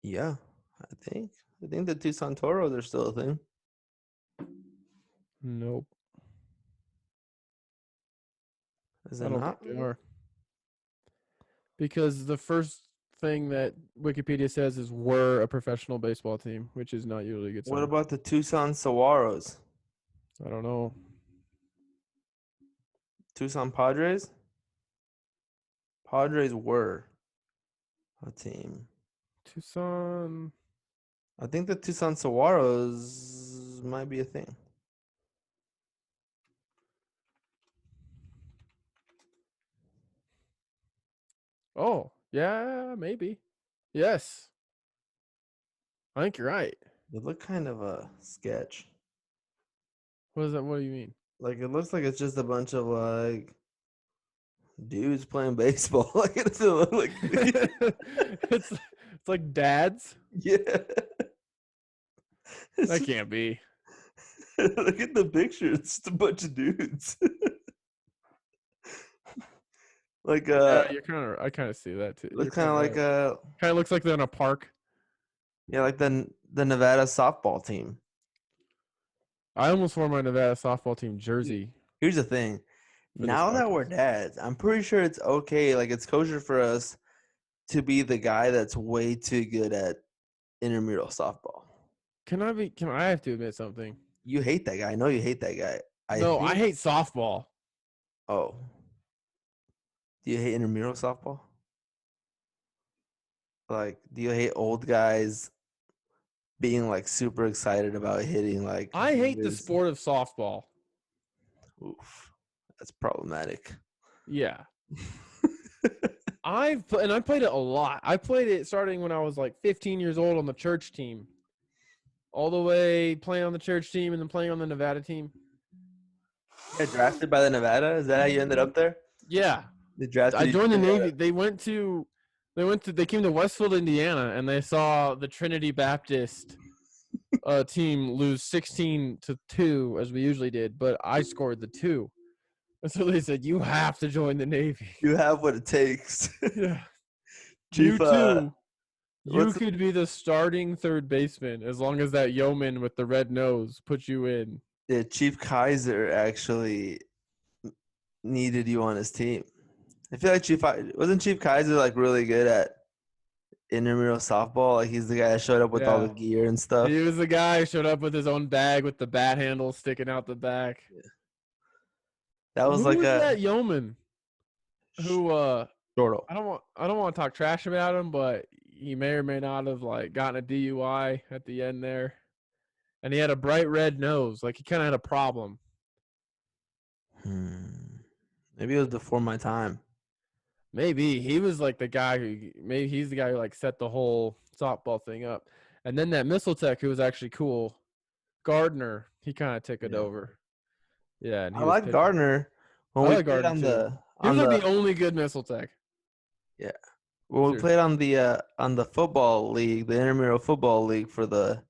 Yeah, I think the Tucson Toros are still a thing. Nope. Is I it don't not? think they are. Because the first thing that Wikipedia says is we're a professional baseball team, which is not usually a good sign. What about the Tucson Saguaros? I don't know. Tucson Padres? Padres were a team. Tucson. I think the Tucson Saguaros might be a thing. Oh, yeah, maybe. Yes. I think you're right. They look kind of a sketch. What is that? What do you mean? Like it looks like it's just a bunch of like dudes playing baseball. Like it doesn't look like it's like dads. yeah. That can't be. Look at the picture. It's just a bunch of dudes. Like Yeah, I kind of see that too. looks kind of like kind of looks like they're in a park. yeah, like the Nevada softball team. I almost wore my Nevada softball team jersey. Here's the thing. For this Now that we're podcast. dads, I'm pretty sure it's okay. Like it's kosher for us to be the guy that's way too good at intramural softball. Can I have to admit something? You hate that guy. I know you hate that guy. I hate softball. Oh. Do you hate intramural softball? Like, do you hate old guys being like super excited about hitting like I hate the dingers? sport of softball. Oof, that's problematic. Yeah. I played it a lot. I played it starting when I was like 15 years old on the church team, all the way playing on the church team and then playing on the Nevada team. Yeah, drafted by the Nevada. Is that how you ended up there? Yeah, They drafted I you joined the to Navy. They came to Westfield, Indiana, and they saw the Trinity Baptist team lose 16-2 as we usually did, but I scored the 2. And so they said, "You have to join the Navy." You have what it takes. Yeah, you Chief, too. You what's could be the starting third baseman as long as that yeoman with the red nose puts you in. yeah, Chief Kaiser actually needed you on his team. I feel like wasn't Chief Kaiser like really good at intramural softball? Like he's the guy that showed up with all the Yeah. gear and stuff. He was the guy who showed up with his own bag with the bat handle sticking out the back. That was Who like was a that yeoman who Shorto. I don't want to talk trash about him, but he may or may not have like gotten a DUI at the end there. And he had a bright red nose. Like he kind of had a problem. Maybe it was before my time. Maybe he was like the guy maybe he's the guy who like set the whole softball thing up. And then that missile tech who was actually cool, Gardner, he kind of took it Yeah. over. Yeah, and I he was like pitching. Gardner when I we like played Gardner too. He was like the only good missile tech. yeah, when we Seriously. played on the football league, the intramural football league for the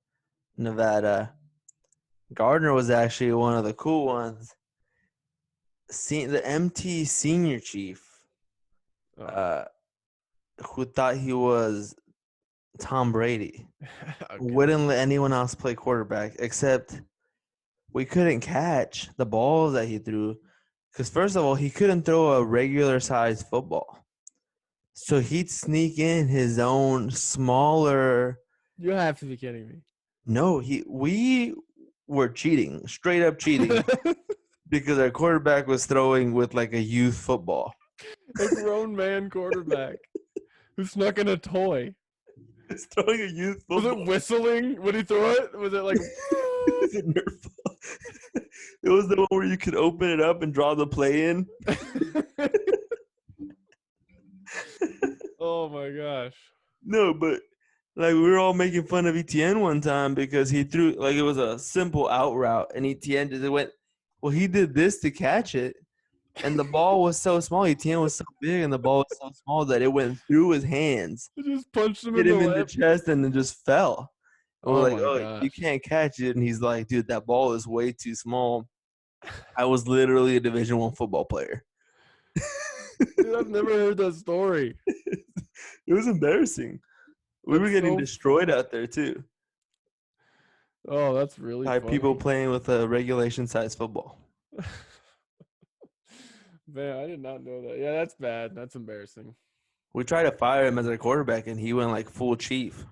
Nevada. Gardner was actually one of the cool ones. The MT senior chief, Oh. who thought he was Tom Brady, Okay. wouldn't let anyone else play quarterback except we couldn't catch the balls that he threw because first of all he couldn't throw a regular sized football, so he'd sneak in his own smaller. You have to be kidding me. No, we were cheating, straight up cheating, because our quarterback was throwing with like a youth football. A grown man quarterback who snuck in a toy. He's throwing a youth Was football. it whistling when he threw it? Was it like Is it Nerf ball? It was the one where you could open it up and draw the play in. Oh my gosh. No, but like we were all making fun of ETN one time because he threw like it was a simple out route and ETN just went, well, he did this to catch it. And the ball was so small, ETN was so big, and the ball was so small that it went through his hands, It just punched him hit in him the in the lip. chest, and then just fell. And we're Oh like, my oh, gosh. you can't catch it. And he's like, dude, that ball is way too small. I was literally a Division I football player. Dude, I've never heard that story. It was embarrassing. We were That's getting so destroyed funny. out there too Oh, that's really by funny. people playing with a regulation size football. Man, I did not know that. Yeah, that's bad. That's embarrassing. We tried to fire him as our quarterback, and he went like full chief.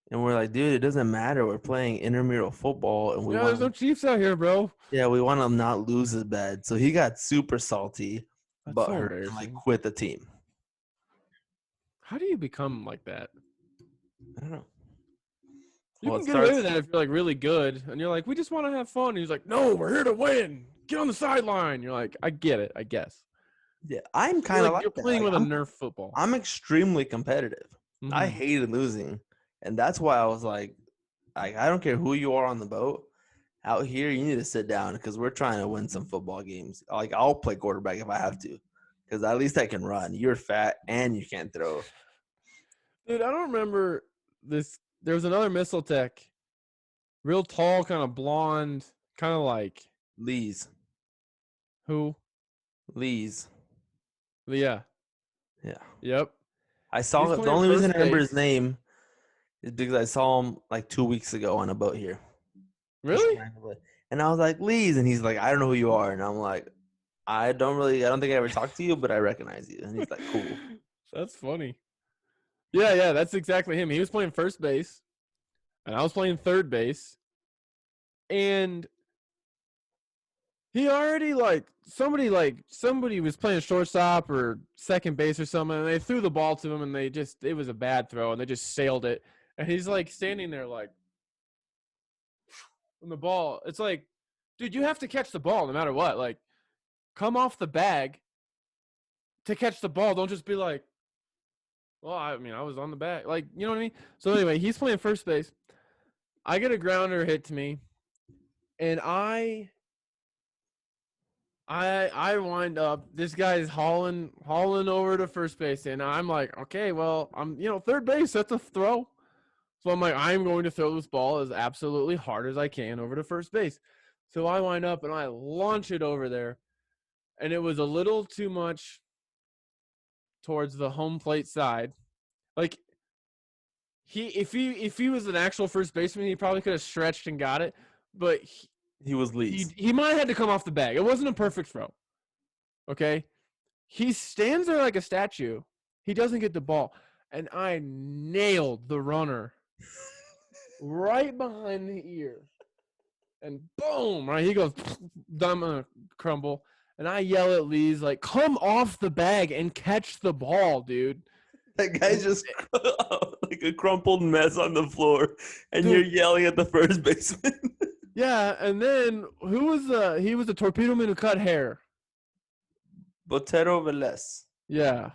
And we're like, dude, it doesn't matter. We're playing intramural football, and Yeah, there's no Chiefs out here, bro. we want him not lose his bed. So he got super salty, That's so butthurt, and like embarrassing. quit the team. How do you become like that? I don't know. You Well, can it get away with starts. that if you're like really good, and you're like, we just want to have fun. And he's like, no, we're here to win. Get on the sideline. You're like, I get it, I guess. Yeah, I'm You're kind of like, you're like that. playing Like, with a Nerf football. I'm extremely competitive. I Mhm. hated losing, and that's why I was like, I don't care who you are on the boat. Out here, you need to sit down because we're trying to win some football games. Like I'll play quarterback if I have to, because at least I can run. You're fat and you can't throw. Dude, I don't remember this. There was another missile tech, real tall, kind of blonde, kind of like Lee's, who? Lee's, Yeah. yeah. Yep. I He was saw the playing only reason first I remember his base. name is because I saw him like 2 weeks ago on a boat here. Just Really? randomly. And I was like, Lee's, and he's like, I don't know who you are, and I'm like, I don't think I ever talked to you, but I recognize you. And he's like, cool. That's funny. Yeah, that's exactly him. He was playing first base, and I was playing third base, and He already somebody was playing shortstop or second base or something, and they threw the ball to him, and it was a bad throw, and they just sailed it, and he's like standing there like, on the ball. It's like, dude, you have to catch the ball no matter what. Like, come off the bag to catch the ball. Don't just be like, well, I mean, I was on the bag. Like, you know what I mean? So anyway, he's playing first base. I get a grounder hit to me, and I wind up. This guy's hauling over to first base, and I'm like, okay, well, I'm third base. That's a throw. So I'm like, I'm going to throw this ball as absolutely hard as I can over to first base. So I wind up and I launch it over there, and it was a little too much towards the home plate side. Like if he was an actual first baseman, he probably could have stretched and got it, but He was least. he might have had to come off the bag. It wasn't a perfect throw. Okay, he stands there like a statue. He doesn't get the ball, and I nailed the runner right behind the ear, and boom! Right, he goes, "Dumb crumble," and I yell at Lee's like, "Come off the bag and catch the ball, dude!" That guy's just like a crumpled mess on the floor, and Dude. you're yelling at the first baseman. Yeah, and then he was the torpedo man who cut hair. Botero Velez. Yeah.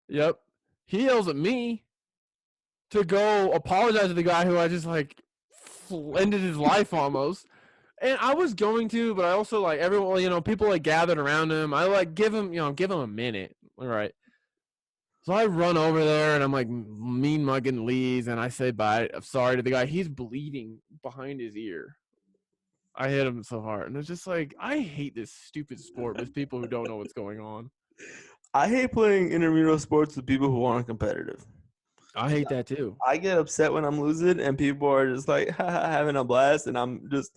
Yep. He yells at me to go apologize to the guy who I just like ended his life almost. And I was going to, but I also like everyone, people like gathered around him. I like give him a minute. All right. So I run over there and I'm like mean mugging Lee's and I say bye. I'm sorry to the guy. He's bleeding behind his ear. I hit him so hard. And it's just like, I hate this stupid sport with people who don't know what's going on. I hate playing intramural sports with people who aren't competitive. I hate that too. I get upset when I'm losing and people are just like having a blast and I'm just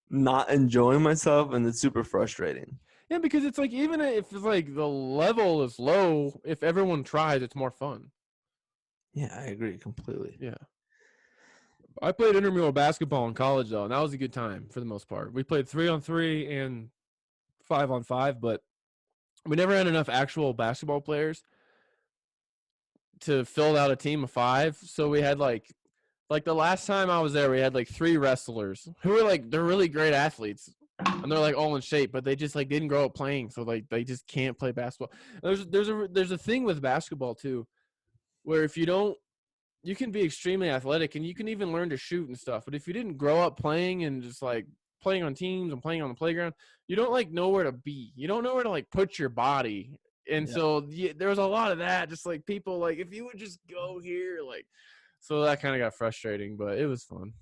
not enjoying myself and it's super frustrating. Yeah, because it's like even if it's like the level is low, if everyone tries, it's more fun. Yeah, I agree completely. Yeah. I played intramural basketball in college though, and that was a good time for the most part. We played 3-on-3 and 5-on-5, but we never had enough actual basketball players to fill out a team of 5. So we had like the last time I was there, we had like 3 wrestlers who were like they're really great athletes. And they're like all in shape, but they just like didn't grow up playing, so like they just can't play basketball. There's a thing with basketball too, where if you can be extremely athletic and you can even learn to shoot and stuff. But if you didn't grow up playing and just like playing on teams and playing on the playground, you don't like know where to be. You don't know where to like put your body. And so there was a lot of that. Just like people like if you would just go here, like so that kind of got frustrating, but it was fun.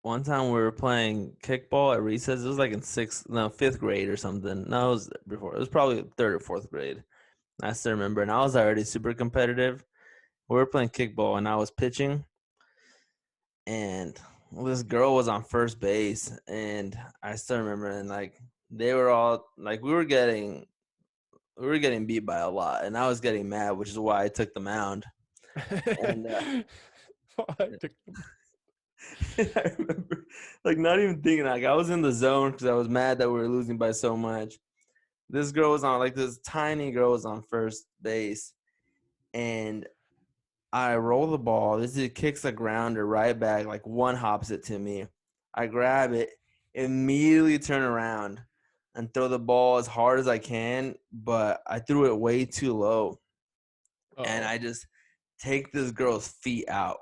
One time we were playing kickball at recess. It was like in 5th grade or something. No, it was before. It was probably 3rd or 4th grade. I still remember. And I was already super competitive. We were playing kickball and I was pitching. And this girl was on first base. And I still remember. And like they were all like we were getting beat by a lot. And I was getting mad, which is why I took the mound. And I remember, like, not even thinking. Like, I was in the zone because I was mad that we were losing by so much. This girl was on, like, this tiny girl was on first base, and I roll the ball. This dude kicks a grounder right back, like, one hops it to me. I grab it, immediately turn around, and throw the ball as hard as I can, but I threw it way too low. Uh-oh. And I just take this girl's feet out.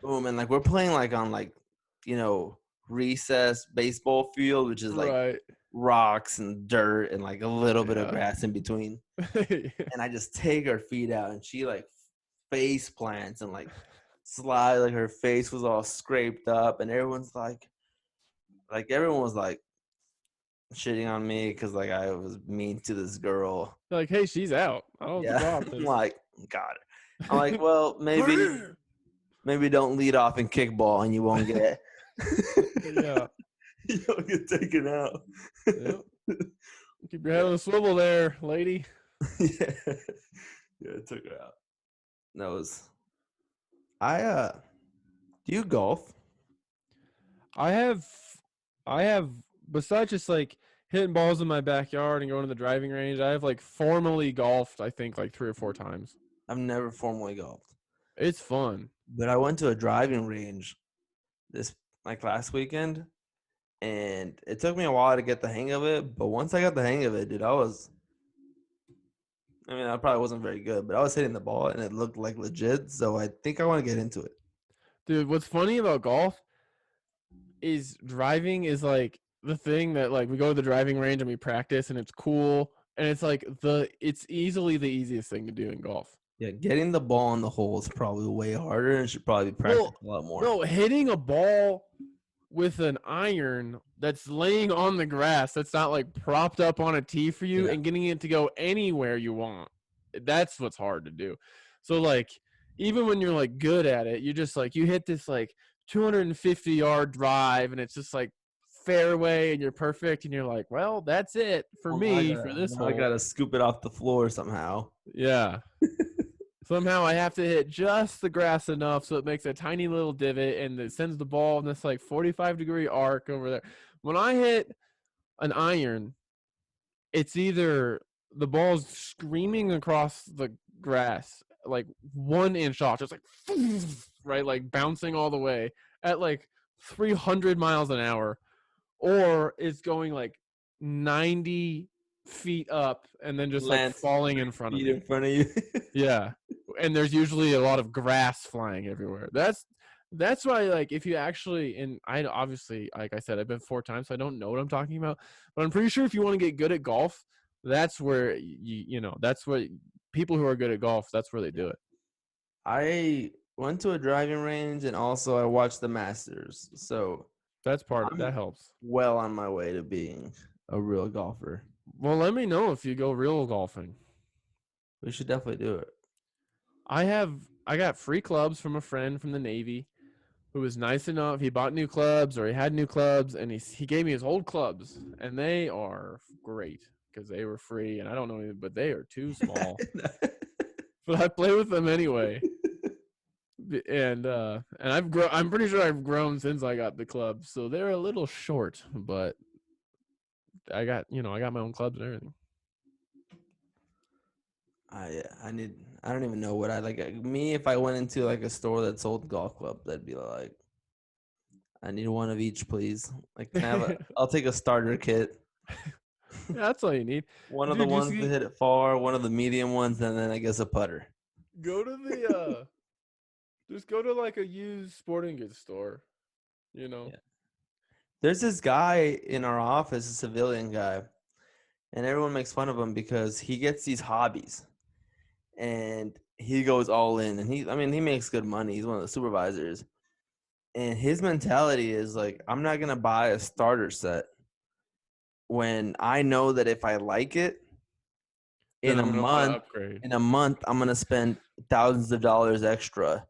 Boom, and like we're playing like on like, recess baseball field, which is like rocks and dirt and like a little bit of grass in between. And I just take her feet out and she like face plants and like slide, like her face was all scraped up and everyone was like shitting on me because like I was mean to this girl. Like, hey, she's out. I don't know. I'm like, got it. I'm like, well, maybe don't lead off in kickball and you won't get you don't get taken out. Yep. Keep your head on the swivel there, lady. Yeah, I took her out. That was do you golf? I have besides just like hitting balls in my backyard and going to the driving range, I have like formally golfed, I think like 3 or 4 times. I've never formally golfed, It's fun. but I went to a driving range this like last weekend, and it took me a while to get the hang of it. But once I got the hang of it, dude, I mean, I probably wasn't very good, but I was hitting the ball and it looked like legit. So I think I want to get into it. Dude, what's funny about golf is driving is like the thing that like we go to the driving range and we practice and it's cool and it's like it's easily the easiest thing to do in golf. Yeah, getting the ball in the hole is probably way harder and should probably be practiced a lot more. No, hitting a ball with an iron that's laying on the grass that's not like propped up on a tee for you and getting it to go anywhere you want. That's what's hard to do. So like even when you're like good at it, you just like you hit this like 250-yard drive and it's just like fairway and you're perfect and you're like, well, that's it for me for this hole. I gotta scoop it off the floor somehow. Yeah. Somehow I have to hit just the grass enough so it makes a tiny little divot and it sends the ball in this like 45-degree arc over there. When I hit an iron, it's either the ball's screaming across the grass like 1 inch off, just like right, like bouncing all the way at like 300 miles an hour, or it's going like 90 feet up and then just like falling in front of you. Yeah. And there's usually a lot of grass flying everywhere. That's why, like, if you actually, and I obviously, like I said, I've been 4 times, so I don't know what I'm talking about, but I'm pretty sure if you want to get good at golf, that's where you know, that's what people who are good at golf, that's where they do it. I went to a driving range and also I watched the Masters. So that helps. Well on my way to being a real golfer. Well, let me know if you go real golfing. We should definitely do it. I got free clubs from a friend from the Navy who was nice enough. He bought new clubs or he had new clubs and he gave me his old clubs and they are great because they were free and I don't know anything, but they are too small. But I play with them anyway. And I'm pretty sure I've grown since I got the clubs. So they're a little short, but I got my own clubs and everything. I don't even know what I like. Me, if I went into like a store that sold golf clubs, I'd be like, I need one of each, please. Like, I'll take a starter kit. Yeah, that's all you need. One of the ones that hit it far, one of the medium ones, and then I guess a putter. Go to the just go to like a used sporting goods store, you know. Yeah. There's this guy in our office, a civilian guy, and everyone makes fun of him because he gets these hobbies. And he goes all in, and he makes good money. He's one of the supervisors, and his mentality is like, I'm not gonna buy a starter set when I know that if I like it, in a month I'm gonna spend thousands of dollars extra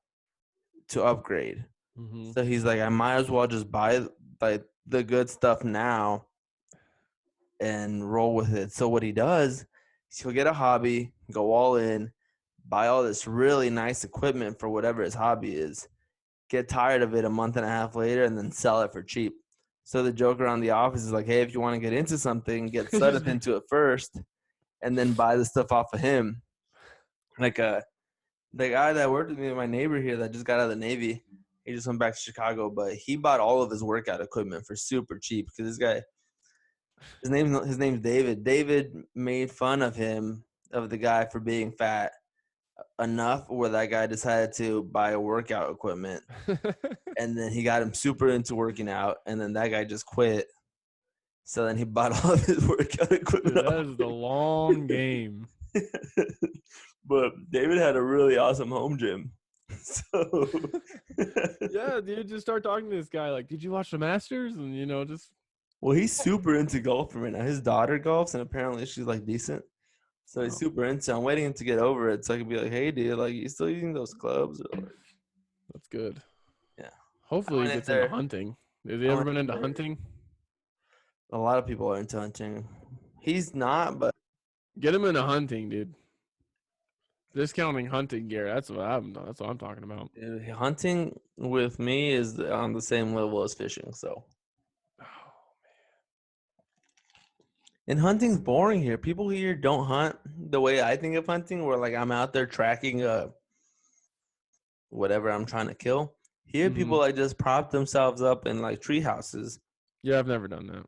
to upgrade. Mm-hmm. So he's like, I might as well just buy like the good stuff now and roll with it. So what he does is he'll get a hobby, go all in, buy all this really nice equipment for whatever his hobby is, get tired of it a month and a half later, and then sell it for cheap. So the joke around the office is like, hey, if you want to get into something, get started into it first, and then buy the stuff off of him. Like the guy that worked with me, my neighbor here that just got out of the Navy, he just went back to Chicago, but he bought all of his workout equipment for super cheap because this guy, his name's David. David made fun of the guy for being fat enough where that guy decided to buy a workout equipment. And then he got him super into working out, and then that guy just quit. So then he bought all of his workout equipment. Dude, that is the long game. But David had a really awesome home gym. So yeah, dude, just start talking to this guy. Like, did you watch the Masters? And just. Well, he's super into golfing right now. His daughter golfs, and apparently she's like decent. So he's super into. I'm waiting to get over it so I can be like, hey, dude, like, you still using those clubs? Or like, that's good. Yeah. Hopefully he gets into hunting. Has he ever been into hunting? A lot of people are into hunting. He's not, but get him into hunting, dude. Discounting hunting gear. That's what I'm talking about. Hunting with me is on the same level as fishing. So, and hunting's boring here. People here don't hunt the way I think of hunting, where like I'm out there tracking whatever I'm trying to kill. Here, people like just prop themselves up in like tree houses Yeah, I've never done that.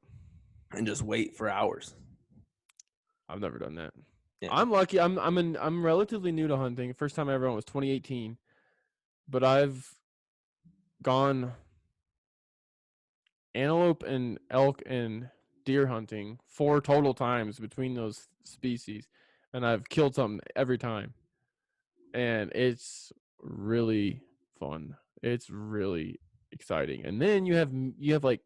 and just wait for hours. I've never done that. Yeah. I'm lucky. I'm relatively new to hunting. First time I ever went was 2018, but I've gone antelope and elk and deer hunting 4 total times between those species, and I've killed something every time, and it's really fun. It's really exciting, and then you have like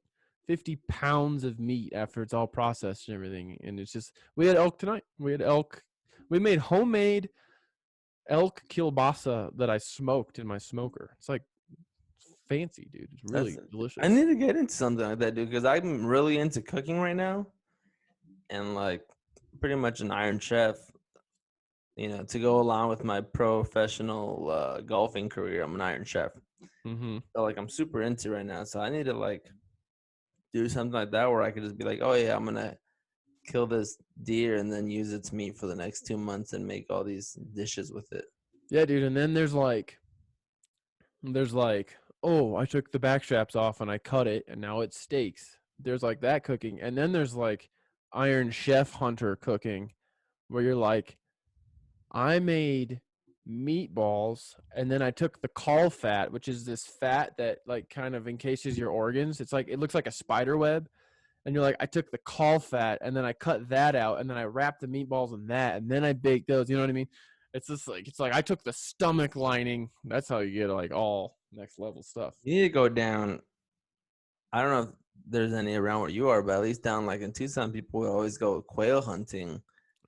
50 pounds of meat after it's all processed and everything, and it's just we had elk tonight. We had elk. We made homemade elk kielbasa that I smoked in my smoker. It's like fancy, dude. It's really delicious. I need to get into something like that, dude, because I'm really into cooking right now, and like pretty much an Iron Chef. You know, to go along with my professional golfing career, I'm an Iron Chef. Mm-hmm. So like I'm super into right now, so I need to like do something like that where I could just be like, oh yeah, I'm gonna kill this deer and then use its meat for the next 2 months and make all these dishes with it. Yeah, dude. And then there's like, oh, I took the back straps off and I cut it, and now it's steaks. There's like that cooking, and then there's like Iron Chef Hunter cooking, where you're like, I made meatballs, and then I took the caul fat, which is this fat that like kind of encases your organs. It's like it looks like a spider web, and you're like, I took the caul fat and then I cut that out, and then I wrapped the meatballs in that, and then I baked those. You know what I mean? It's just like I took the stomach lining. That's how you get like all next level stuff. You need to go down. I don't know if there's any around where you are, but at least down like in Tucson, people will always go quail hunting.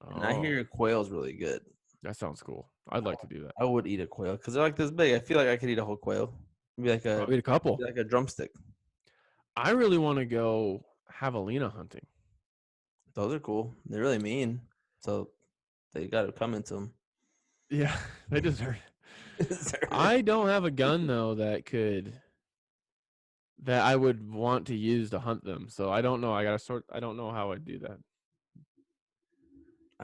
And I hear quail's really good. That sounds cool. I'd like to do that. I would eat a quail because they're like this big. I feel like I could eat a whole quail. Maybe like I'll eat a couple. like a drumstick. I really want to go javelina hunting. Those are cool. They're really mean, so they got to come into them. Yeah, they deserve it. I don't have a gun though that I would want to use to hunt them. So I don't know. I don't know how I'd do that.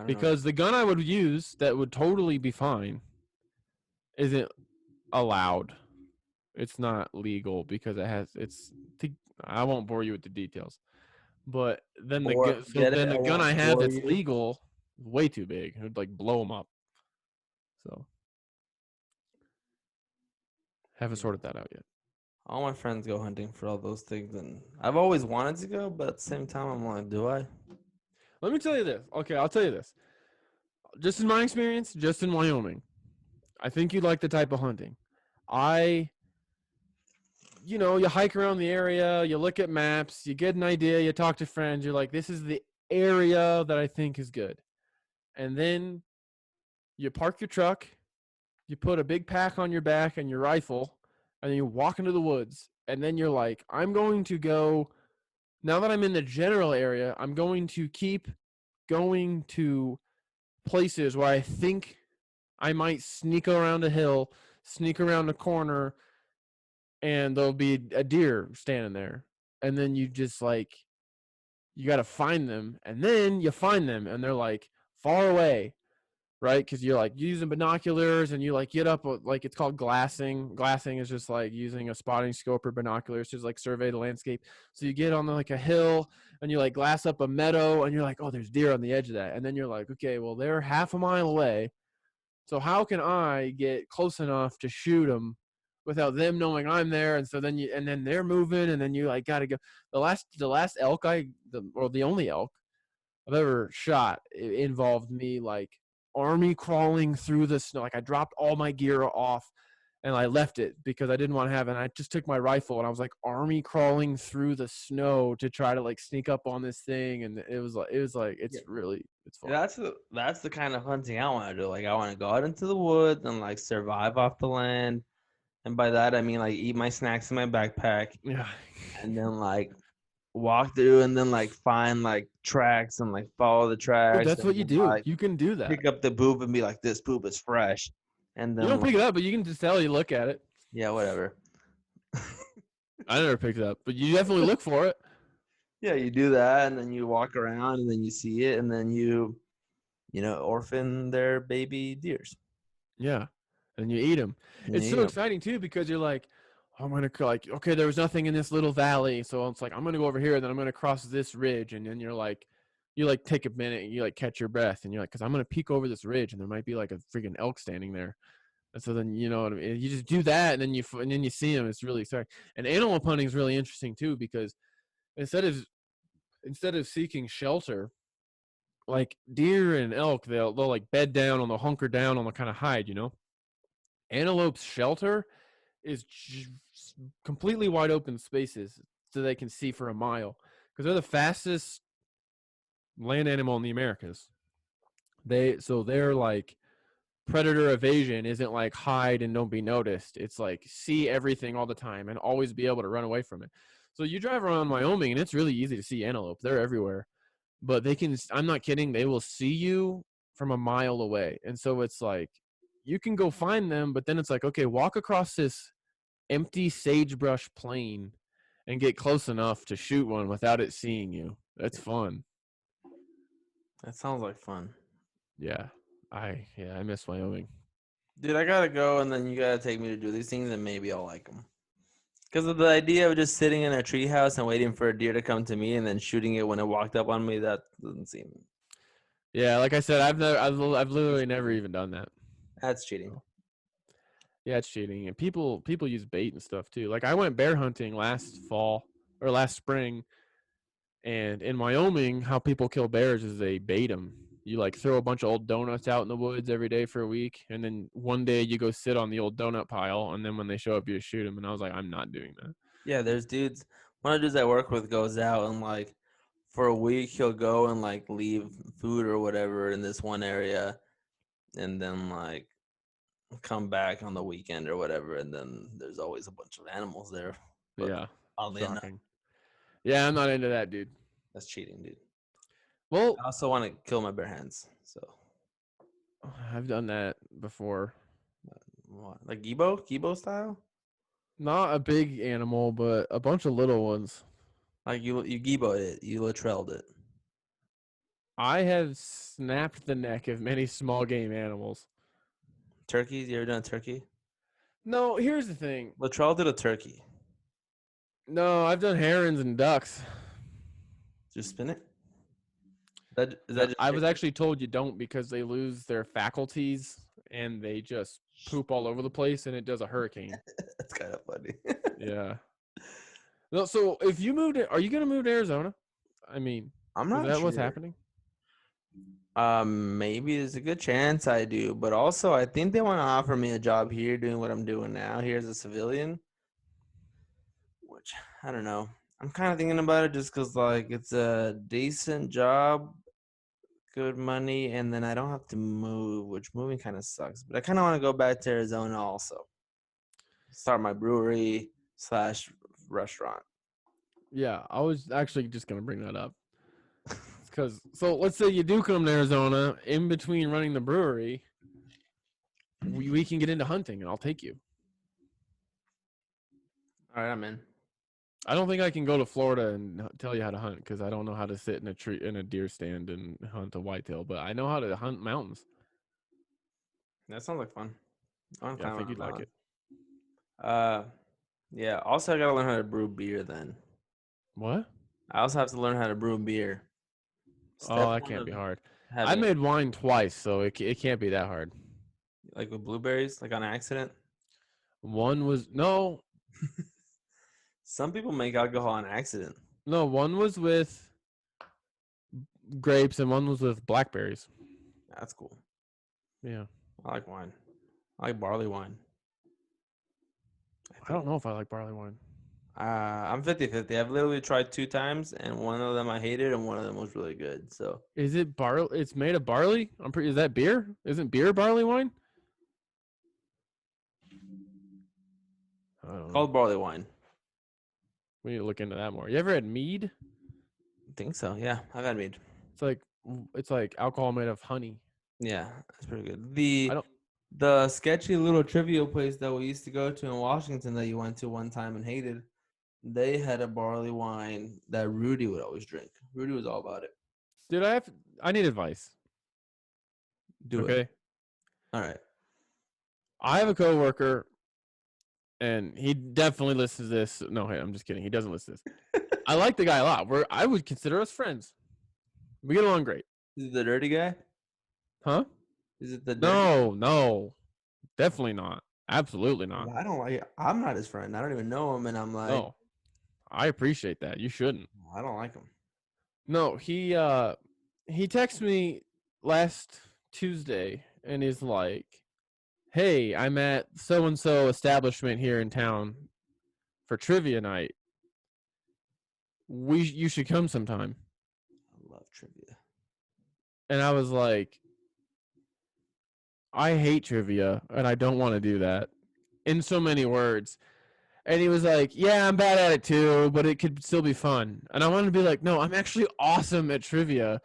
Because the gun I would use that would totally be fine isn't allowed. It's not legal because I won't bore you with the details. But then the gun I have that's legal is way too big. It would like blow them up. So haven't sorted that out yet. All my friends go hunting for all those things, and I've always wanted to go, but at the same time, I'm like, do I? Let me tell you this. Okay, I'll tell you this. Just in my experience, just in Wyoming, I think you'd like the type of hunting. You hike around the area, you look at maps, you get an idea, you talk to friends, you're like, this is the area that I think is good. And then you park your truck, you put a big pack on your back and your rifle, and then you walk into the woods. And then you're like, I'm going to go, now that I'm in the general area, I'm going to keep going to places where I think I might sneak around a hill, sneak around a corner, and there'll be a deer standing there. And then you just like, you got to find them. And then you find them and they're like far away, right? Because you're like using binoculars and you like get up, like it's called glassing. Glassing is just like using a spotting scope or binoculars to like survey the landscape. So you get on like a hill and you like glass up a meadow and you're like, oh, there's deer on the edge of that. And then you're like, okay, well, they're half a mile away. So how can I get close enough to shoot them without them knowing I'm there? And so then then they're moving, and then you like got to go. The last elk the only elk I've ever shot, it involved me like army crawling through the snow. Like I dropped all my gear off and I left it because I didn't want to have it. And I just took my rifle and I was like army crawling through the snow to try to like sneak up on this thing. And it's fun. That's the kind of hunting I want to do. Like I want to go out into the woods and like survive off the land. And by that I mean like eat my snacks in my backpack. Yeah. And then like walk through and then like find like tracks and like follow the Dude, tracks that's what and you then, do. like You can do that. pick up the poop and be like, this poop is fresh. And You then don't pick it like, up, but you can just tell you look at it. yeah, whatever. I never picked it up, but you definitely look for it. Yeah, you do that and then you walk around and then you see it and then you know, orphan their baby deers. Yeah, and you eat them. And It's you eat so 'em. exciting too because you're like, "Oh, I'm gonna like, okay, there was nothing in this little valley, so it's like I'm gonna go over here, and then I'm gonna cross this ridge, and then you're like, you like take a minute, and you like catch your breath, and you're like, because I'm gonna peek over this ridge, and there might be like a freaking elk standing there, and so then you know what I mean. You just do that, and then you see them. It's really exciting. And animal hunting is really interesting too because instead of instead of seeking shelter, like deer and elk, they'll like bed down on the hunker down on the kind of hide, you know. Antelope's shelter is completely wide open spaces so they can see for a mile because they're the fastest land animal in the Americas. They're like predator evasion isn't like hide and don't be noticed. It's like see everything all the time and always be able to run away from it. So you drive around Wyoming and it's really easy to see antelope. They're everywhere. But they can, I'm not kidding, they will see you from a mile away. And so it's like you can go find them, but then it's like, okay, walk across this empty sagebrush plain and get close enough to shoot one without it seeing you. That's fun. That sounds like fun. Yeah. I miss Wyoming. Dude, I gotta go and then you gotta take me to do these things and maybe I'll like them. Because of the idea of just sitting in a treehouse and waiting for a deer to come to me and then shooting it when it walked up on me, that doesn't seem. Yeah, like I said, I've literally never even done that. That's cheating. Yeah, it's cheating. And people use bait and stuff too. Like I went bear hunting last fall or last spring, and in Wyoming, how people kill bears is they bait them. You like throw a bunch of old donuts out in the woods every day for a week, and then one day you go sit on the old donut pile, and then when they show up, you shoot them. And I was like, I'm not doing that. Yeah, there's dudes. One of the dudes I work with goes out and like for a week he'll go and like leave food or whatever in this one area and then like come back on the weekend or whatever and then there's always a bunch of animals there. But Yeah, oddly enough, shocking. Yeah, I'm not into that, dude. that's cheating, dude. Well, I also want to kill my bare hands. So I've done that before. what? Like Gibo style? Not a big animal, but a bunch of little ones. Like you Giboed it, you Latrelled it. I have snapped the neck of many small game animals. Turkeys? You ever done a turkey? No, here's the thing. Latrell did a turkey. No, I've done herons and ducks. Just spin it. Is that just I was actually told you don't because they lose their faculties and they just poop all over the place and it does a hurricane. That's kind of funny. Yeah. No, so if you moved, are you gonna move to Arizona? I mean, I'm is not that sure. what's happening? Maybe there's a good chance I do, but also I think they want to offer me a job here doing what I'm doing now here as a civilian, which I don't know. I'm kind of thinking about it just because like it's a decent job, good money, and then I don't have to move, which moving kind of sucks. But I kind of want to go back to Arizona also, start my brewery / restaurant. Yeah, I was actually just gonna bring that up. Because so let's say you do come to Arizona in between running the brewery, we can get into hunting and I'll take you. All right, I'm in. I don't think I can go to Florida and tell you how to hunt because I don't know how to sit in a tree in a deer stand and hunt a whitetail, but I know how to hunt mountains. That sounds like fun. I'm Yeah, I kind think of you'd like it. Yeah. Also, I gotta learn how to brew beer. Then What? I also have to learn how to brew beer. Step Oh, that one can't of be hard. I having made wine twice, so it can't be that hard. like with blueberries, like on accident. One was no, Some people make alcohol on accident. no, one was with grapes and one was with blackberries. That's cool. Yeah. I like wine. I like barley wine. I don't know if I like barley wine. I'm 50-50. I've literally tried 2 times, and one of them I hated, and one of them was really good. So Is it barley? It's made of barley? I'm pretty. Is that beer? Isn't beer barley wine? I don't know. called barley wine. We need to look into that more. You ever had mead? I think so. Yeah, I've had mead. It's like alcohol made of honey. Yeah, that's pretty good. I don't. The sketchy little trivia place that we used to go to in Washington that you went to one time and hated, they had a barley wine that Rudy would always drink. Rudy was all about it. Dude, I need advice. Do it. Okay. All right. I have a coworker, and he definitely listens to this. No, hey, I'm just kidding. He doesn't listen to this. I like the guy a lot. I would consider us friends. We get along great. Is it the dirty guy? Huh? Is it the dirty? No, definitely not. Absolutely not. I don't like. I'm not his friend. I don't even know him, and I'm like, No, I appreciate that. You shouldn't. I don't like him. No, he texted me last Tuesday and is like, "Hey, I'm at so and so establishment here in town for trivia night. You should come sometime." I love trivia. And I was like, "I hate trivia and I don't want to do that." In so many words. And he was like, "Yeah, I'm bad at it too, but it could still be fun." And I wanted to be like, "No, I'm actually awesome at trivia.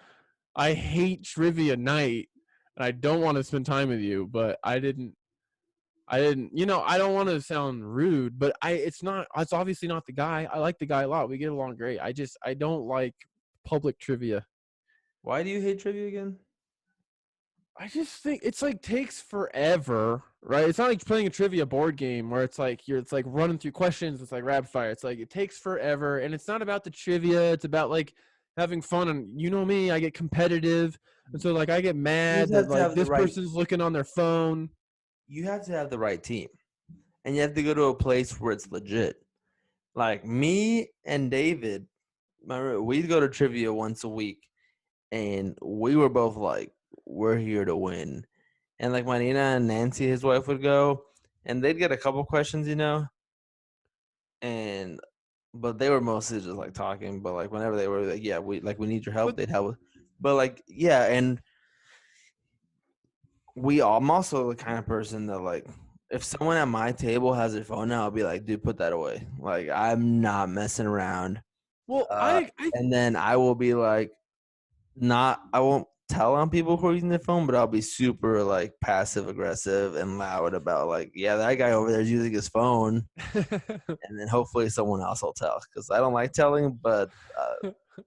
I hate trivia night, and I don't want to spend time with you." But I didn't. I don't want to sound rude, but it's obviously not the guy. I like the guy a lot. We get along great. I don't like public trivia. Why do you hate trivia again? I just think it's like takes forever, right? It's not like playing a trivia board game where it's like running through questions. It's like rapid fire. It's like it takes forever, and it's not about the trivia. It's about like having fun. And you know me, I get competitive, and so like I get mad that like this person's looking on their phone. You have to have the right team, and you have to go to a place where it's legit. Like me and David, we'd go to trivia once a week, and we were both like, we're here to win. And like my Nina and Nancy, his wife, would go, and they'd get a couple questions, but they were mostly just like talking. But like whenever they were like, yeah, we need your help, they'd help. But like, yeah, and I'm also the kind of person that like, if someone at my table has their phone now, I'll be like, dude, put that away. Like, I'm not messing around. Well, and then I will be like, I won't tell on people who are using their phone, but I'll be super like passive aggressive and loud about like, yeah, that guy over there is using his phone. And then hopefully someone else will tell, because I don't like telling, but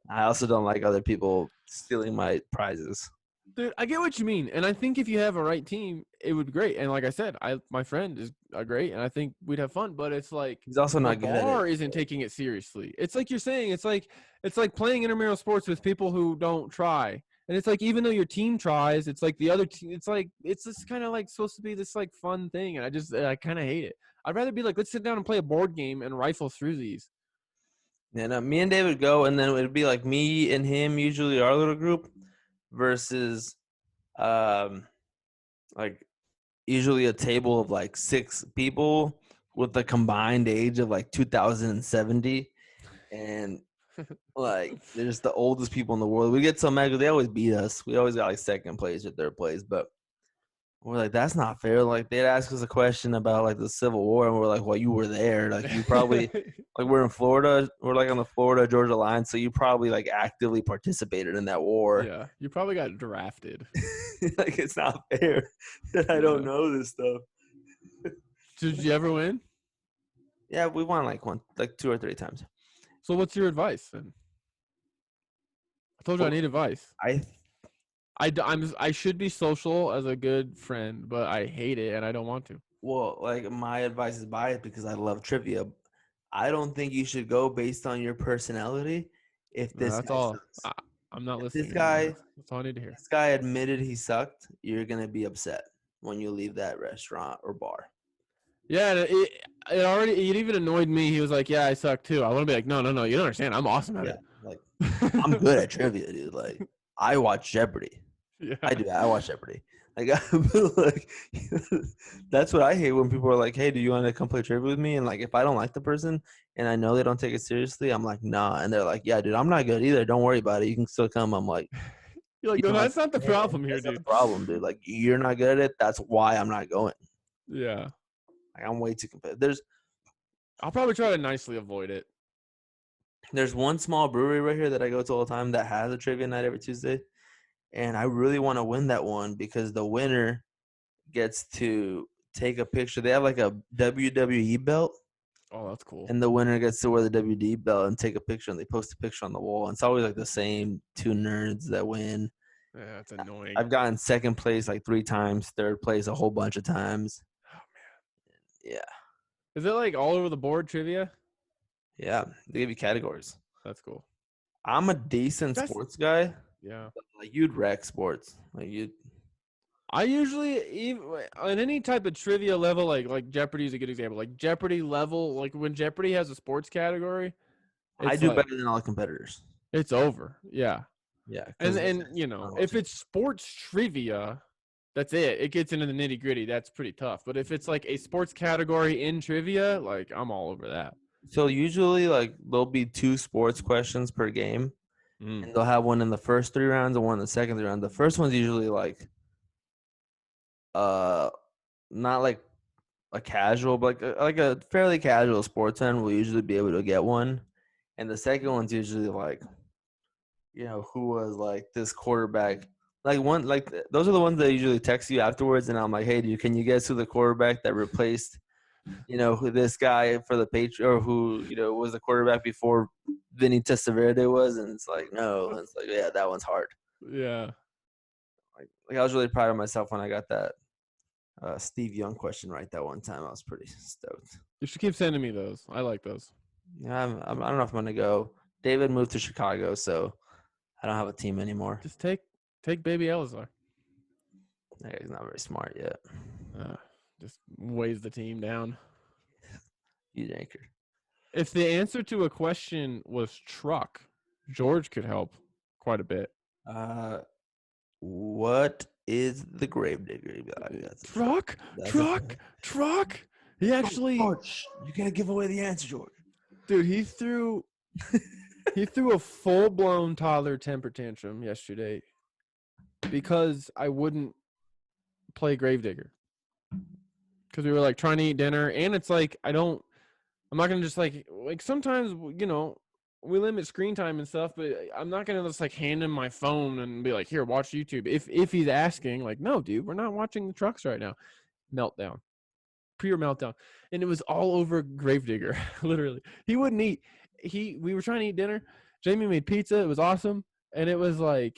I also don't like other people stealing my prizes. Dude, I get what you mean, and I think if you have a right team, it would be great. And like I said, my friend is great, and I think we'd have fun. But it's like he's also not good at it. Bar isn't taking it seriously. It's like you're saying. It's like playing intramural sports with people who don't try. And it's like even though your team tries, it's like the other team. It's like it's just kind of like supposed to be this like fun thing, and I kind of hate it. I'd rather be like, let's sit down and play a board game and rifle through these. Yeah, no, me and David go, and then it'd be like me and him, usually our little group, versus like usually a table of like 6 people with a combined age of like 2070, and like they're just the oldest people in the world. We get so mad because they always beat us. We always got like second place or third place, but we're like, that's not fair. Like they'd ask us a question about like the Civil War, and we're like, well, you were there. Like you probably like we're in Florida. We're like on the Florida-Georgia line, so you probably like actively participated in that war. Yeah, you probably got drafted. Like it's not fair that I don't know this stuff. Did you ever win? Yeah, we won like 2 or 3 times. So what's your advice then? I told you I need advice. I should be social as a good friend, but I hate it and I don't want to. Well, like my advice is biased because I love trivia. I don't think you should go based on your personality. If this that's all. I'm not listening. This guy, that's all I need to hear. This guy admitted he sucked. You're gonna be upset when you leave that restaurant or bar. Yeah, it even annoyed me. He was like, "Yeah, I suck too." I want to be like, "No, you don't understand. I'm awesome at it. Like, I'm good at trivia, dude. Like, I watch Jeopardy. Yeah, I do. I watch Jeopardy. Like, that's what I hate when people are like, "Hey, do you want to come play trivia with me?" And like, if I don't like the person and I know they don't take it seriously, I'm like, "Nah." And they're like, "Yeah, dude, I'm not good either. Don't worry about it. You can still come." I'm like, "You're like, no, that's not the problem here, dude. That's not the problem, dude. Like, you're not good at it. That's why I'm not going." Yeah. Like, I'm way too competitive. I'll probably try to nicely avoid it. There's one small brewery right here that I go to all the time that has a trivia night every Tuesday, and I really want to win that one because the winner gets to take a picture. They have like a WWE belt, Oh, that's cool. and the winner gets to wear the WWE belt and take a picture, and they post a picture on the wall. And it's always like the same two nerds that win. Yeah, that's annoying. I've gotten second place like 3 times, third place a whole bunch of times. Oh man. Yeah, Is it like all over the board trivia? yeah, they give you categories. That's cool. I'm a decent That's- sports guy. Yeah. But like you'd wreck sports. Like you, I usually even on any type of trivia level, like Jeopardy is a good example. Like Jeopardy level, like when Jeopardy has a sports category, I it's do like, better than all the competitors. it's over. Yeah. Yeah, And you know, if it's sports trivia, that's it. It gets into the nitty gritty. That's pretty tough. But if it's like a sports category in trivia, like I'm all over that. so usually like there'll be 2 sports questions per game, and they'll have one in the first 3 rounds and one in the second 3 rounds. The first one's usually like, not like a casual, but like a fairly casual sports fan will usually be able to get one, and the second one's usually like, who was like this quarterback. Like one, like those are the ones that usually text you afterwards, and I'm like, hey, dude, can you guess who the quarterback that replaced, who this guy for the Patriots, or who was the quarterback before Vinny Testaverde was? And it's like, no, and it's like, yeah, that one's hard. Yeah. Like I was really proud of myself when I got that Steve Young question right that one time. I was pretty stoked. You should keep sending me those. I like those. Yeah, I don't know if I'm gonna go. David moved to Chicago, so I don't have a team anymore. Just take baby Elazar. Yeah, he's not very smart yet. Just weighs the team down. Huge anchor. If the answer to a question was truck, George could help quite a bit. What is the Gravedigger? Truck. He actually, George, you can't give away the answer, George. dude, he threw a full-blown toddler temper tantrum yesterday because I wouldn't play Gravedigger. Because we were like trying to eat dinner, and it's like I'm not gonna just like sometimes we limit screen time and stuff, but I'm not gonna just like hand him my phone and be like, here, watch YouTube. If he's asking, like, no, dude, we're not watching the trucks right now. Meltdown. Pure meltdown. And it was all over Gravedigger. Literally. He wouldn't eat. We were trying to eat dinner. Jamie made pizza. It was awesome. And it was like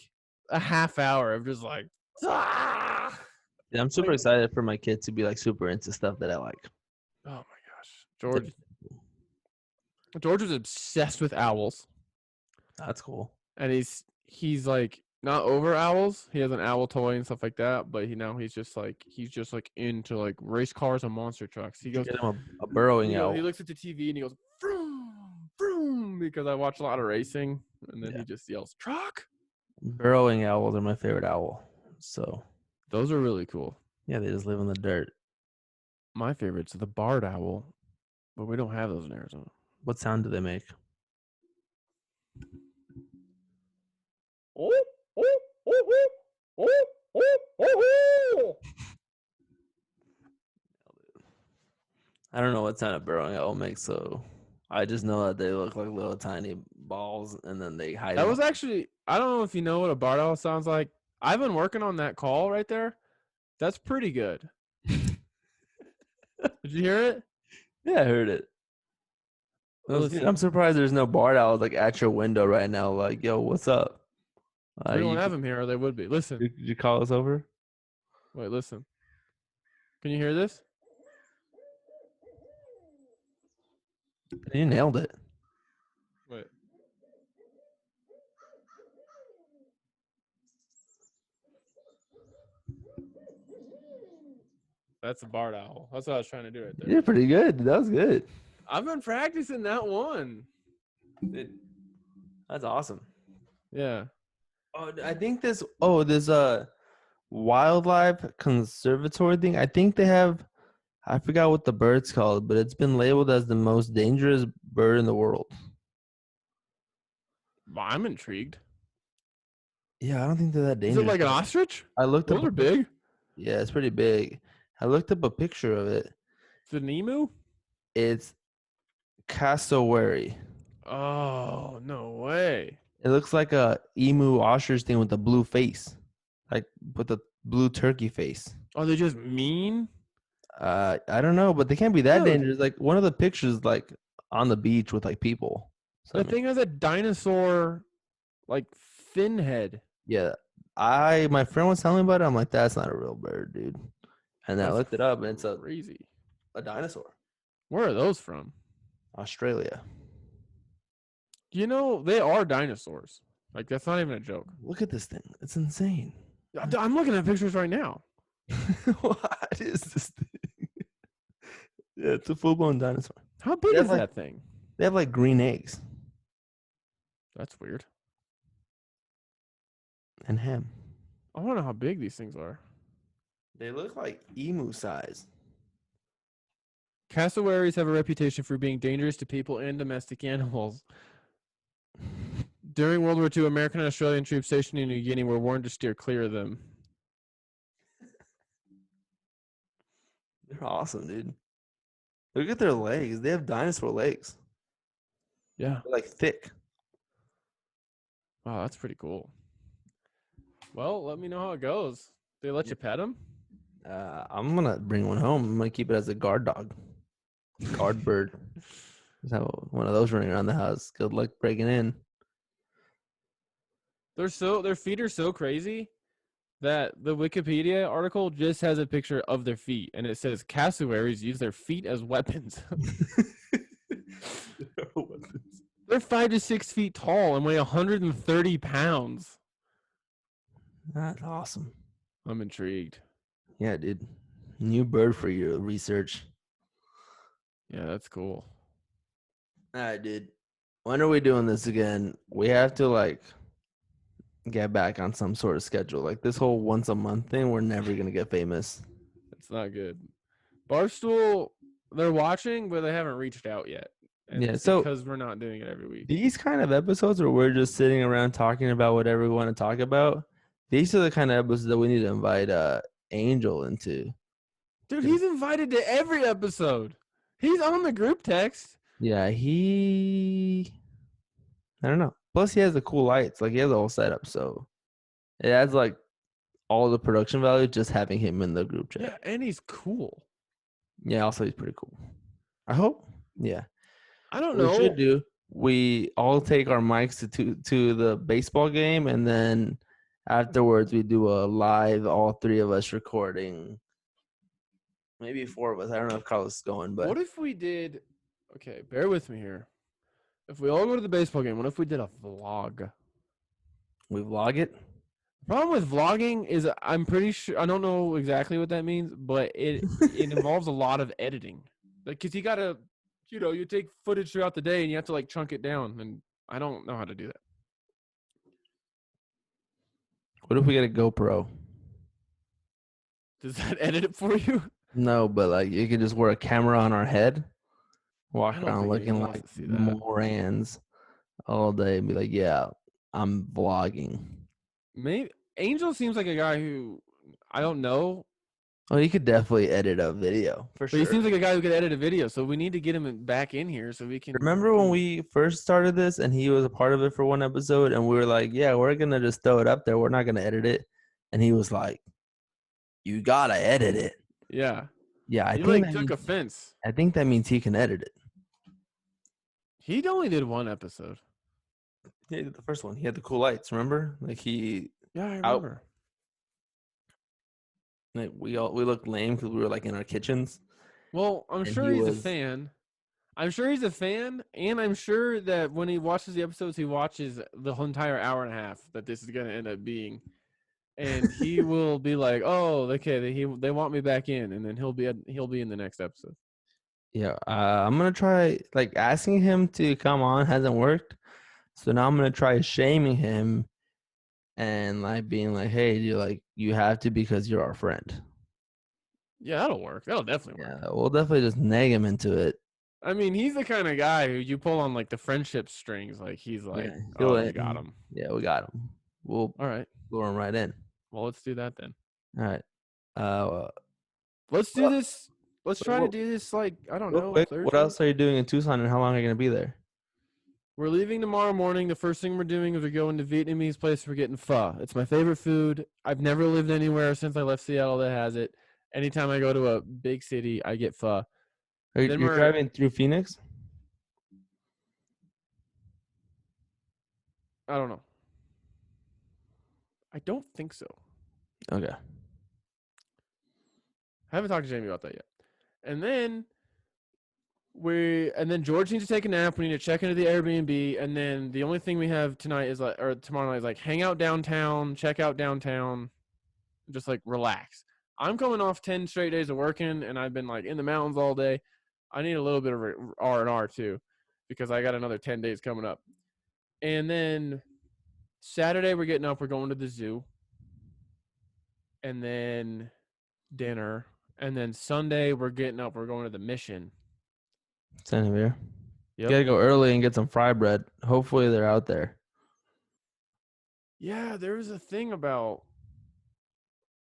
a half hour of just like, ah! Yeah, I'm super excited for my kid to be like super into stuff that I like. Oh my gosh. George was obsessed with owls. That's cool. And he's like not over owls. He has an owl toy and stuff like that, but he's just like into like race cars and monster trucks. He goes, get him a burrowing owl. He looks at the TV and he goes, vroom, vroom, because I watch a lot of racing, and then he just yells, truck. Burrowing owls are my favorite owl. So those are really cool. Yeah, they just live in the dirt. My favorite's the barred owl, but we don't have those in Arizona. What sound do they make? I don't know what sound a burrowing owl makes, so I just know that they look like little tiny balls, and then they hide. That was actually, I don't know if you know what a barred owl sounds like. I've been working on that call right there. That's pretty good. Did you hear it? Yeah, I heard it. I'm surprised there's no barred owls like at your window right now. Like, yo, what's up? We don't have them here, or they would be. Listen. Did you call us over? Wait, listen. Can you hear this? You nailed it. Wait. That's a barred owl. That's what I was trying to do right there. You're pretty good. That was good. I've been practicing that one. That's awesome. Yeah. Oh, I think there's a wildlife conservatory thing. I think they have, I forgot what the bird's called, but it's been labeled as the most dangerous bird in the world. I'm intrigued. Yeah, I don't think they're that dangerous. Is it like an ostrich? I looked Those are big. Yeah, it's pretty big. I looked up a picture of it. Is it an emu? It's cassowary. Oh, no way. It looks like a emu ostrich thing with the blue face, like with the blue turkey face. Are they just mean? I don't know, but they can't be that Dude, dangerous. Like one of the pictures, like on the beach with like people. So I the mean, thing has a dinosaur, like, fin head. yeah. My friend was telling me about it. I'm like, that's not a real bird, dude. And then I That's looked it up, and it's crazy. a dinosaur. Where are those from? Australia. You know, they are dinosaurs. Like, that's not even a joke. Look at this thing. It's insane. I'm looking at pictures right now. What is this thing? Yeah, it's a full blown dinosaur. How big They have is that thing? They have like green eggs That's weird. and ham. I want to know how big these things are. They look like emu size. Cassowaries have a reputation for being dangerous to people and domestic animals. During World War II, American and Australian troops stationed in New Guinea were warned to steer clear of them. They're awesome, dude. Look at their legs. They have dinosaur legs. Yeah. They're like thick. Wow, that's pretty cool. Well, let me know how it goes. They let you pet them? I'm gonna bring one home. I'm gonna keep it as a guard dog, guard bird. Just have one of those running around the house. Good luck breaking in. Their feet are so crazy that the Wikipedia article just has a picture of their feet, and it says cassowaries use their feet as weapons. They're 5 to 6 feet tall and weigh 130 pounds. That's awesome. I'm intrigued. Yeah, dude. New bird for your research. Yeah, that's cool. All right, dude. When are we doing this again? We have to like get back on some sort of schedule. Like this whole once a month thing, we're never gonna get famous. It's not good. Barstool, they're watching, but they haven't reached out yet. And Yeah, it's so because we're not doing it every week. these kind of episodes where we're just sitting around talking about whatever we want to talk about, these are the kind of episodes that we need to invite Angel into. Dude, he's invited to every episode. He's on the group text. Yeah, I don't know. Plus, he has the cool lights. Like he has the whole setup, so it adds like all the production value just having him in the group chat. Yeah, and he's cool. Yeah, also he's pretty cool. I hope. Yeah. I don't What know. we should do, we all take our mics to the baseball game, and then afterwards we do a live, all three of us recording. Maybe four of us. I don't know if Carlos is going, but What if we did? Okay, bear with me here. If we all go to the baseball game, what if we did a vlog? we vlog it. The problem with vlogging is I'm pretty sure I don't know exactly what that means, but it involves a lot of editing. Like, cause you gotta, you take footage throughout the day and you have to like chunk it down, and I don't know how to do that. What if we get a GoPro? Does that edit it for you? No, but like you can just wear a camera on our head, walk I don't around think looking anyone like wants to see that. morons all day and be like, yeah, I'm vlogging. Maybe Angel seems like a guy who I don't know, Oh, you could definitely edit a video for but sure. he seems like a guy who could edit a video. So we need to get him back in here so we can. Remember when we first started this and he was a part of it for one episode and we were like, yeah, we're going to just throw it up there. We're not going to edit it. And he was like, you got to edit it. Yeah. Yeah, He like took offense. I think that means he can edit it. He only did one episode. Yeah, he did the first one. He had the cool lights, remember? Like Yeah, I remember. like we looked lame because we were like in our kitchens. Well, I'm And sure he he's a was- fan. I'm sure he's a fan, and I'm sure that when he watches the episodes, he watches the whole entire hour and a half that this is going to end up being, and he will be like, "Oh, okay, they want me back in," and then he'll be in the next episode. Yeah, I'm gonna try like asking him to come on hasn't worked, so now I'm gonna try shaming him, and like being like, "Hey, you have to because you're our friend." Yeah, that'll work. That'll definitely work. Yeah, we'll definitely just nag him into it. I mean, he's the kind of guy who you pull on like the friendship strings. Like he's like, Yeah, "Oh, you got him." Yeah, we got him. We'll All right. lure him right in. Well, let's do that then. All right. Let's do Well, this. Let's try to well, do this. Like I don't real know. quick, what Thursday? else are you doing in Tucson, and how long are you gonna be there? We're leaving tomorrow morning. The first thing we're doing is we're going to Vietnamese place. We're getting pho. It's my favorite food. I've never lived anywhere since I left Seattle that has it. Anytime I go to a big city, I get pho. Then You're driving through Phoenix? I don't know. I don't think so. Okay. I haven't talked to Jamie about that yet. And then George needs to take a nap. We need to check into the Airbnb. And then the only thing we have tonight is tomorrow night is like hang out downtown, check out downtown, just like relax. I'm coming off 10 straight days of working, and I've been like in the mountains all day. I need a little bit of R&R too, because I got another 10 days coming up. And then Saturday we're getting up. We're going to the zoo. And then dinner. And then Sunday we're getting up. We're going to the Mission. Send him here. Yep. You gotta go early and get some fry bread. Hopefully they're out there. Yeah, there was a thing about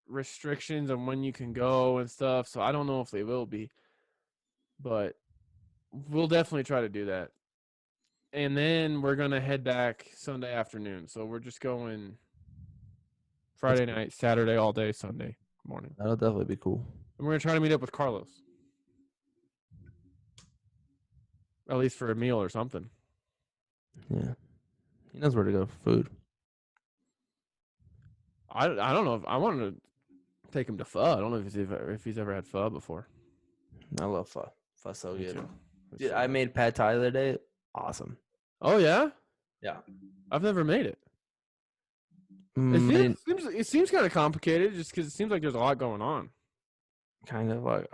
restrictions on when you can go and stuff. So I don't know if they will be. But we'll definitely try to do that. And then we're going to head back Sunday afternoon. So we're just going Friday night, Saturday all day, Sunday morning. That'll definitely be cool. And we're going to try to meet up with Carlos. At least for a meal or something. Yeah. He knows where to go for food. I don't know if I wanted to take him to pho. I don't know if he's ever had pho before. I love pho. Pho's so Me good. too. Dude, I made pad thai the other day. Awesome. Oh, yeah? Yeah. I've never made it. It seems kind of complicated just because it seems like there's a lot going on. Kind of like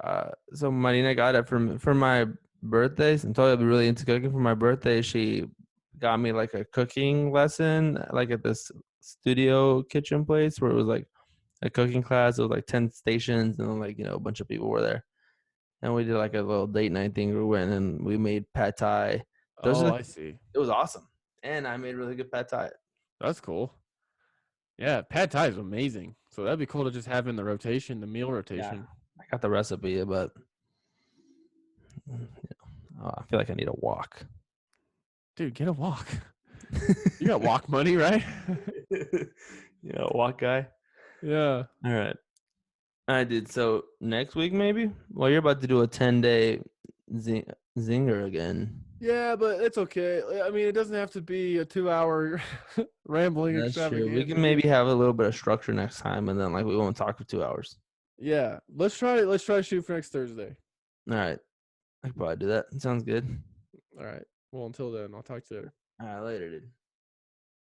so Marina got it for my birthday. Since I'll be really into cooking for my birthday, she got me like a cooking lesson like at this studio kitchen place where it was like a cooking class. It was like 10 stations and like, a bunch of people were there. And we did like a little date night thing. We went and we made pad thai. I see. It was awesome. And I made really good pad thai. That's cool. Yeah, pad thai is amazing. So that'd be cool to just have in the rotation, the meal rotation. Yeah, I got the recipe, but I feel like I need a walk. Dude, get a walk. You got walk money, right? Yeah, walk guy. Yeah. All right. I did. So next week, maybe? Well, you're about to do a 10-day zinger again. Yeah, but it's okay. I mean, it doesn't have to be a 2-hour rambling. That's true. We can maybe have a little bit of structure next time, and then like we won't talk for 2 hours. Yeah, let's try to shoot for next Thursday. All right, I could probably do that. Sounds good. All right. Well, until then, I'll talk to you later. All right, later, dude.